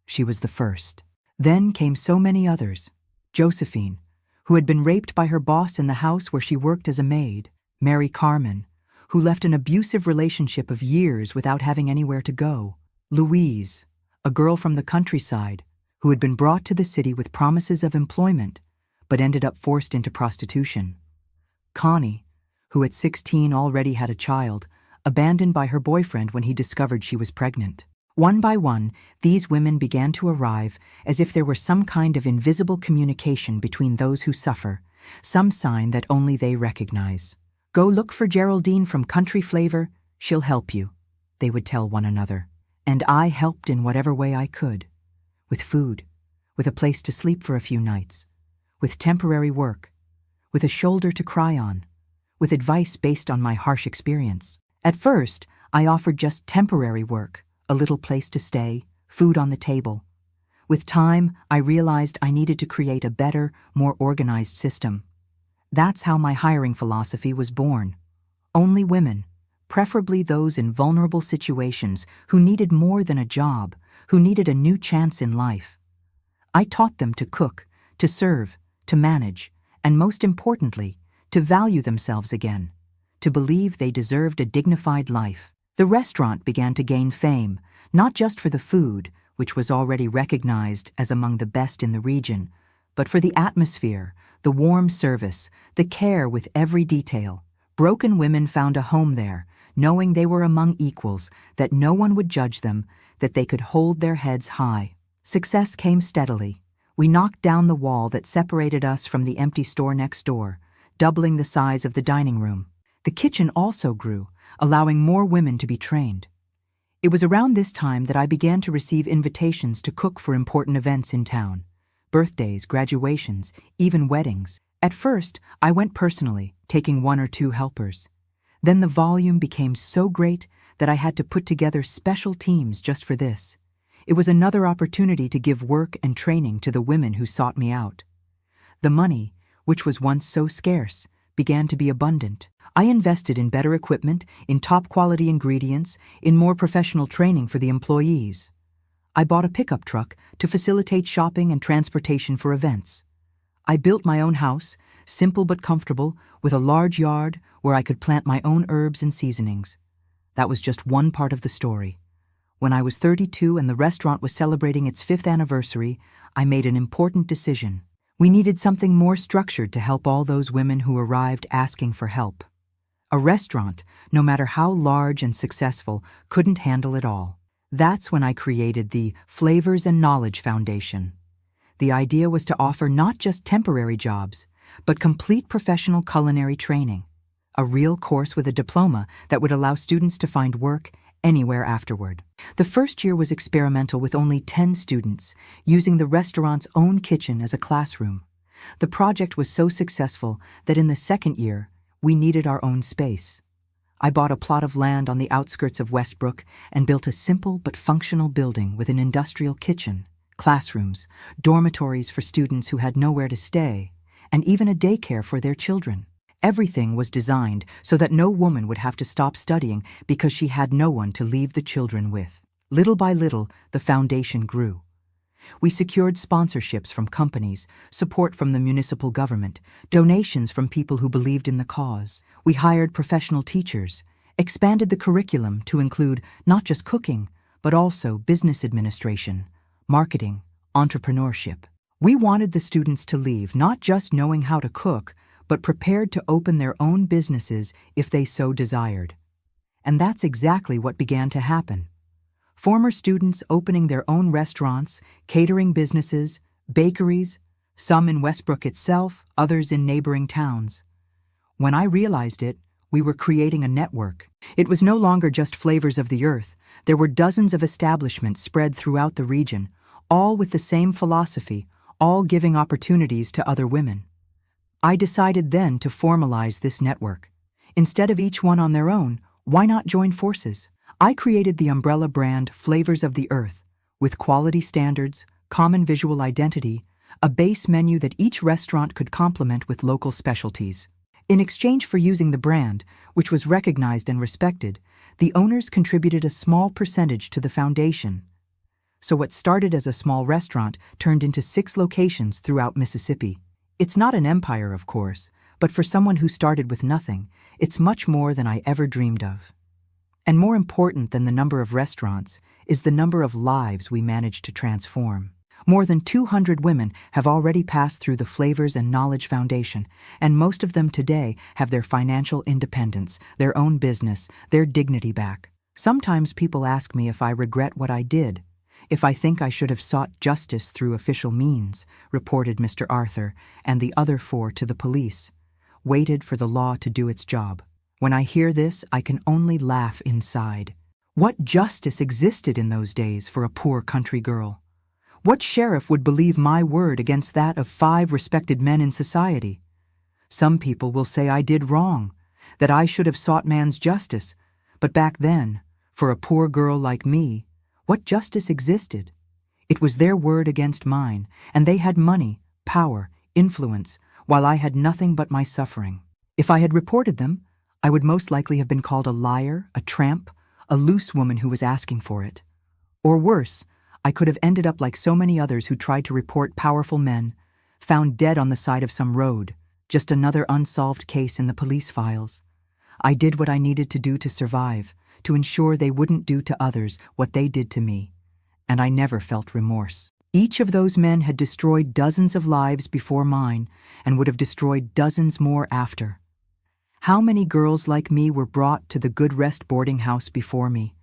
She was the first. Then came so many others. Josephine, who had been raped by her boss in the house where she worked as a maid. Mary Carmen, who left an abusive relationship of years without having anywhere to go. Louise, a girl from the countryside, who had been brought to the city with promises of employment, but ended up forced into prostitution. Connie, who at 16 already had a child, abandoned by her boyfriend when he discovered she was pregnant. One by one, these women began to arrive as if there were some kind of invisible communication between those who suffer, some sign that only they recognize. "Go look for Geraldine from Country Flavor, she'll help you," they would tell one another. And I helped in whatever way I could. With food, with a place to sleep for a few nights, with temporary work, with a shoulder to cry on, with advice based on my harsh experience. At first, I offered just temporary work, a little place to stay, food on the table. With time, I realized I needed to create a better, more organized system. That's how my hiring philosophy was born. Only women, preferably those in vulnerable situations who needed more than a job, who needed a new chance in life. I taught them to cook, to serve, to manage, and most importantly, to value themselves again, to believe they deserved a dignified life. The restaurant began to gain fame, not just for the food, which was already recognized as among the best in the region, but for the atmosphere, the warm service, the care with every detail. Broken women found a home there, knowing they were among equals, that no one would judge them, that they could hold their heads high. Success came steadily. We knocked down the wall that separated us from the empty store next door, doubling the size of the dining room. The kitchen also grew, allowing more women to be trained. It was around this time that I began to receive invitations to cook for important events in town. Birthdays, graduations, even weddings. At first, I went personally, taking 1 or 2 helpers. Then the volume became so great that I had to put together special teams just for this. It was another opportunity to give work and training to the women who sought me out. The money, which was once so scarce, began to be abundant. I invested in better equipment, in top-quality ingredients, in more professional training for the employees. I bought a pickup truck to facilitate shopping and transportation for events. I built my own house, simple but comfortable, with a large yard where I could plant my own herbs and seasonings. That was just one part of the story. When I was 32 and the restaurant was celebrating its 5th anniversary, I made an important decision. We needed something more structured to help all those women who arrived asking for help. A restaurant, no matter how large and successful, couldn't handle it all. That's when I created the Flavors and Knowledge Foundation. The idea was to offer not just temporary jobs, but complete professional culinary training, a real course with a diploma that would allow students to find work anywhere afterward. The first year was experimental with only 10 students, using the restaurant's own kitchen as a classroom. The project was so successful that in the second year, we needed our own space. I bought a plot of land on the outskirts of Westbrook and built a simple but functional building with an industrial kitchen, classrooms, dormitories for students who had nowhere to stay, and even a daycare for their children. Everything was designed so that no woman would have to stop studying because she had no one to leave the children with. Little by little, the foundation grew. We secured sponsorships from companies, support from the municipal government, donations from people who believed in the cause. We hired professional teachers, expanded the curriculum to include not just cooking, but also business administration, marketing, entrepreneurship. We wanted the students to leave not just knowing how to cook, but prepared to open their own businesses if they so desired. And that's exactly what began to happen. Former students opening their own restaurants, catering businesses, bakeries, some in Westbrook itself, others in neighboring towns. When I realized it, we were creating a network. It was no longer just Flavors of the Earth. There were dozens of establishments spread throughout the region, all with the same philosophy, all giving opportunities to other women. I decided then to formalize this network. Instead of each one on their own, why not join forces? I created the umbrella brand Flavors of the Earth, with quality standards, common visual identity, a base menu that each restaurant could complement with local specialties. In exchange for using the brand, which was recognized and respected, the owners contributed a small percentage to the foundation. So what started as a small restaurant turned into 6 locations throughout Mississippi. It's not an empire, of course, but for someone who started with nothing, it's much more than I ever dreamed of. And more important than the number of restaurants is the number of lives we managed to transform. More than 200 women have already passed through the Flavors and Knowledge Foundation, and most of them today have their financial independence, their own business, their dignity back. Sometimes people ask me if I regret what I did, if I think I should have sought justice through official means, reported Mr. Arthur and the other 4 to the police, waited for the law to do its job. When I hear this, I can only laugh inside. What justice existed in those days for a poor country girl? What sheriff would believe my word against that of 5 respected men in society? Some people will say I did wrong, that I should have sought man's justice. But back then, for a poor girl like me, what justice existed? It was their word against mine, and they had money, power, influence, while I had nothing but my suffering. If I had reported them, I would most likely have been called a liar, a tramp, a loose woman who was asking for it. Or worse, I could have ended up like so many others who tried to report powerful men, found dead on the side of some road, just another unsolved case in the police files. I did what I needed to do to survive, to ensure they wouldn't do to others what they did to me, and I never felt remorse. Each of those men had destroyed dozens of lives before mine and would have destroyed dozens more after. How many girls like me were brought to the Good Rest boarding house before me?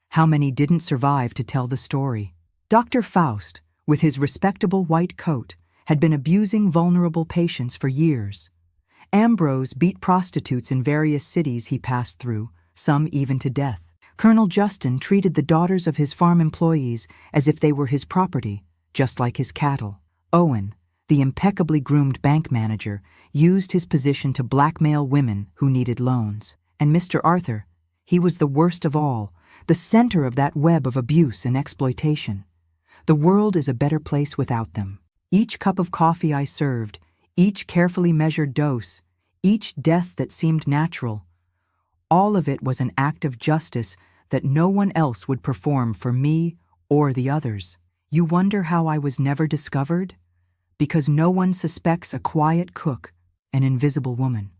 How many didn't survive to tell the story? Dr. Faust, with his respectable white coat, had been abusing vulnerable patients for years. Ambrose beat prostitutes in various cities he passed through, some even to death. Colonel Justin treated the daughters of his farm employees as if they were his property, just like his cattle. Owen, the impeccably groomed bank manager, used his position to blackmail women who needed loans. And Mr. Arthur, he was the worst of all, the center of that web of abuse and exploitation. The world is a better place without them. Each cup of coffee I served, each carefully measured dose, each death that seemed natural, all of it was an act of justice that no one else would perform for me or the others. You wonder how I was never discovered? Because no one suspects a quiet cook, an invisible woman.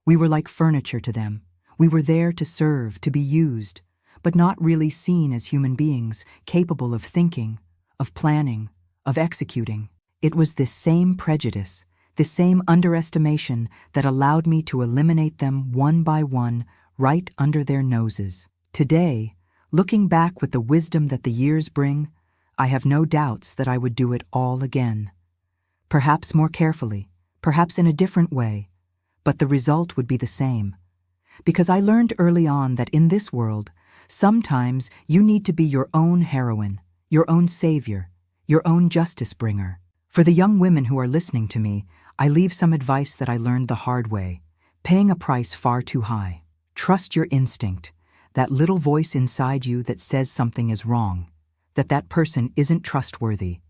We were like furniture to them. We were there to serve, to be used, but not really seen as human beings, capable of thinking, of planning, of executing. It was this same prejudice, the same underestimation that allowed me to eliminate them one by one right under their noses. Today, looking back with the wisdom that the years bring, I have no doubts that I would do it all again. Perhaps more carefully, perhaps in a different way, but the result would be the same. Because I learned early on that in this world, sometimes you need to be your own heroine, your own savior, your own justice bringer. For the young women who are listening to me, I leave some advice that I learned the hard way, paying a price far too high. Trust your instinct, that little voice inside you that says something is wrong, that person isn't trustworthy,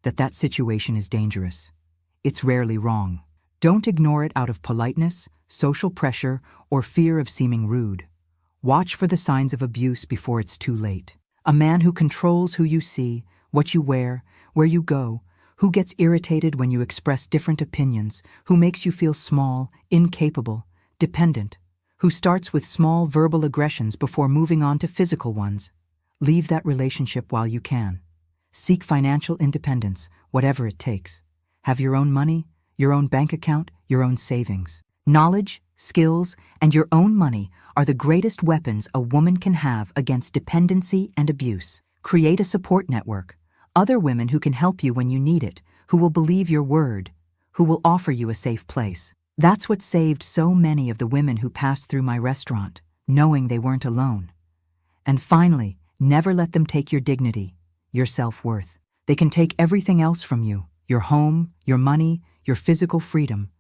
that situation is dangerous. It's rarely wrong. Don't ignore it out of politeness, social pressure, or fear of seeming rude. Watch for the signs of abuse before it's too late. A man who controls who you see, what you wear, where you go, who gets irritated when you express different opinions, who makes you feel small, incapable, dependent, who starts with small verbal aggressions before moving on to physical ones. Leave that relationship while you can. Seek financial independence, whatever it takes. Have your own money, your own bank account, your own savings. Knowledge, skills, and your own money are the greatest weapons a woman can have against dependency and abuse. Create a support network. Other women who can help you when you need it, who will believe your word, who will offer you a safe place. That's what saved so many of the women who passed through my restaurant, knowing they weren't alone. And finally, never let them take your dignity, your self-worth. They can take everything else from you, your home, your money, your physical freedom.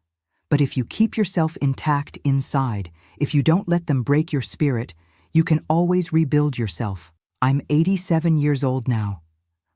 But if you keep yourself intact inside, if you don't let them break your spirit, you can always rebuild yourself. I'm 87 years old now.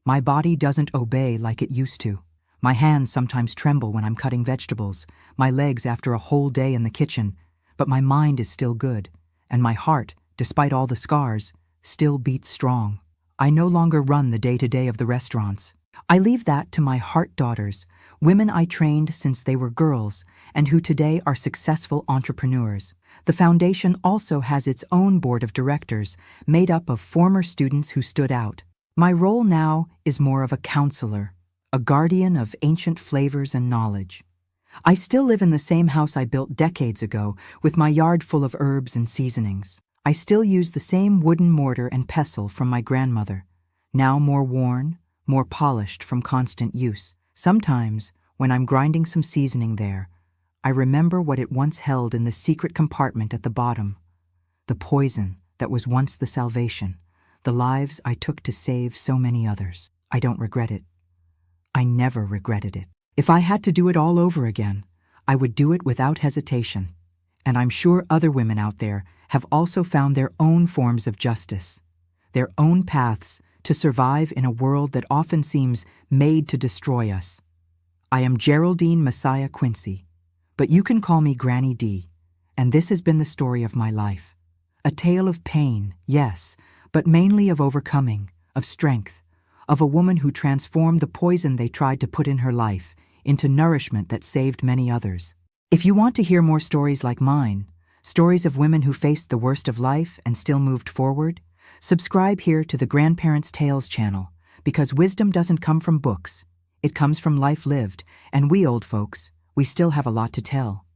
My body doesn't obey like it used to. My hands sometimes tremble when I'm cutting vegetables, my legs after a whole day in the kitchen, but my mind is still good, and my heart, despite all the scars, still beats strong. I no longer run the day-to-day of the restaurants. I leave that to my heart daughters, women I trained since they were girls, and who today are successful entrepreneurs. The foundation also has its own board of directors, made up of former students who stood out. My role now is more of a counselor, a guardian of ancient flavors and knowledge. I still live in the same house I built decades ago, with my yard full of herbs and seasonings. I still use the same wooden mortar and pestle from my grandmother, now more worn, more polished from constant use. Sometimes, when I'm grinding some seasoning there, I remember what it once held in the secret compartment at the bottom, the poison that was once the salvation, the lives I took to save so many others. I don't regret it. I never regretted it. If I had to do it all over again, I would do it without hesitation. And I'm sure other women out there have also found their own forms of justice, their own paths to survive in a world that often seems made to destroy us. I am Geraldine Messiah Quincy, but you can call me Granny D, and this has been the story of my life. A tale of pain, yes, but mainly of overcoming, of strength, of a woman who transformed the poison they tried to put in her life into nourishment that saved many others. If you want to hear more stories like mine, stories of women who faced the worst of life and still moved forward, subscribe here to the Grandparents' Tales channel, because wisdom doesn't come from books. It comes from life lived, and we old folks, we still have a lot to tell.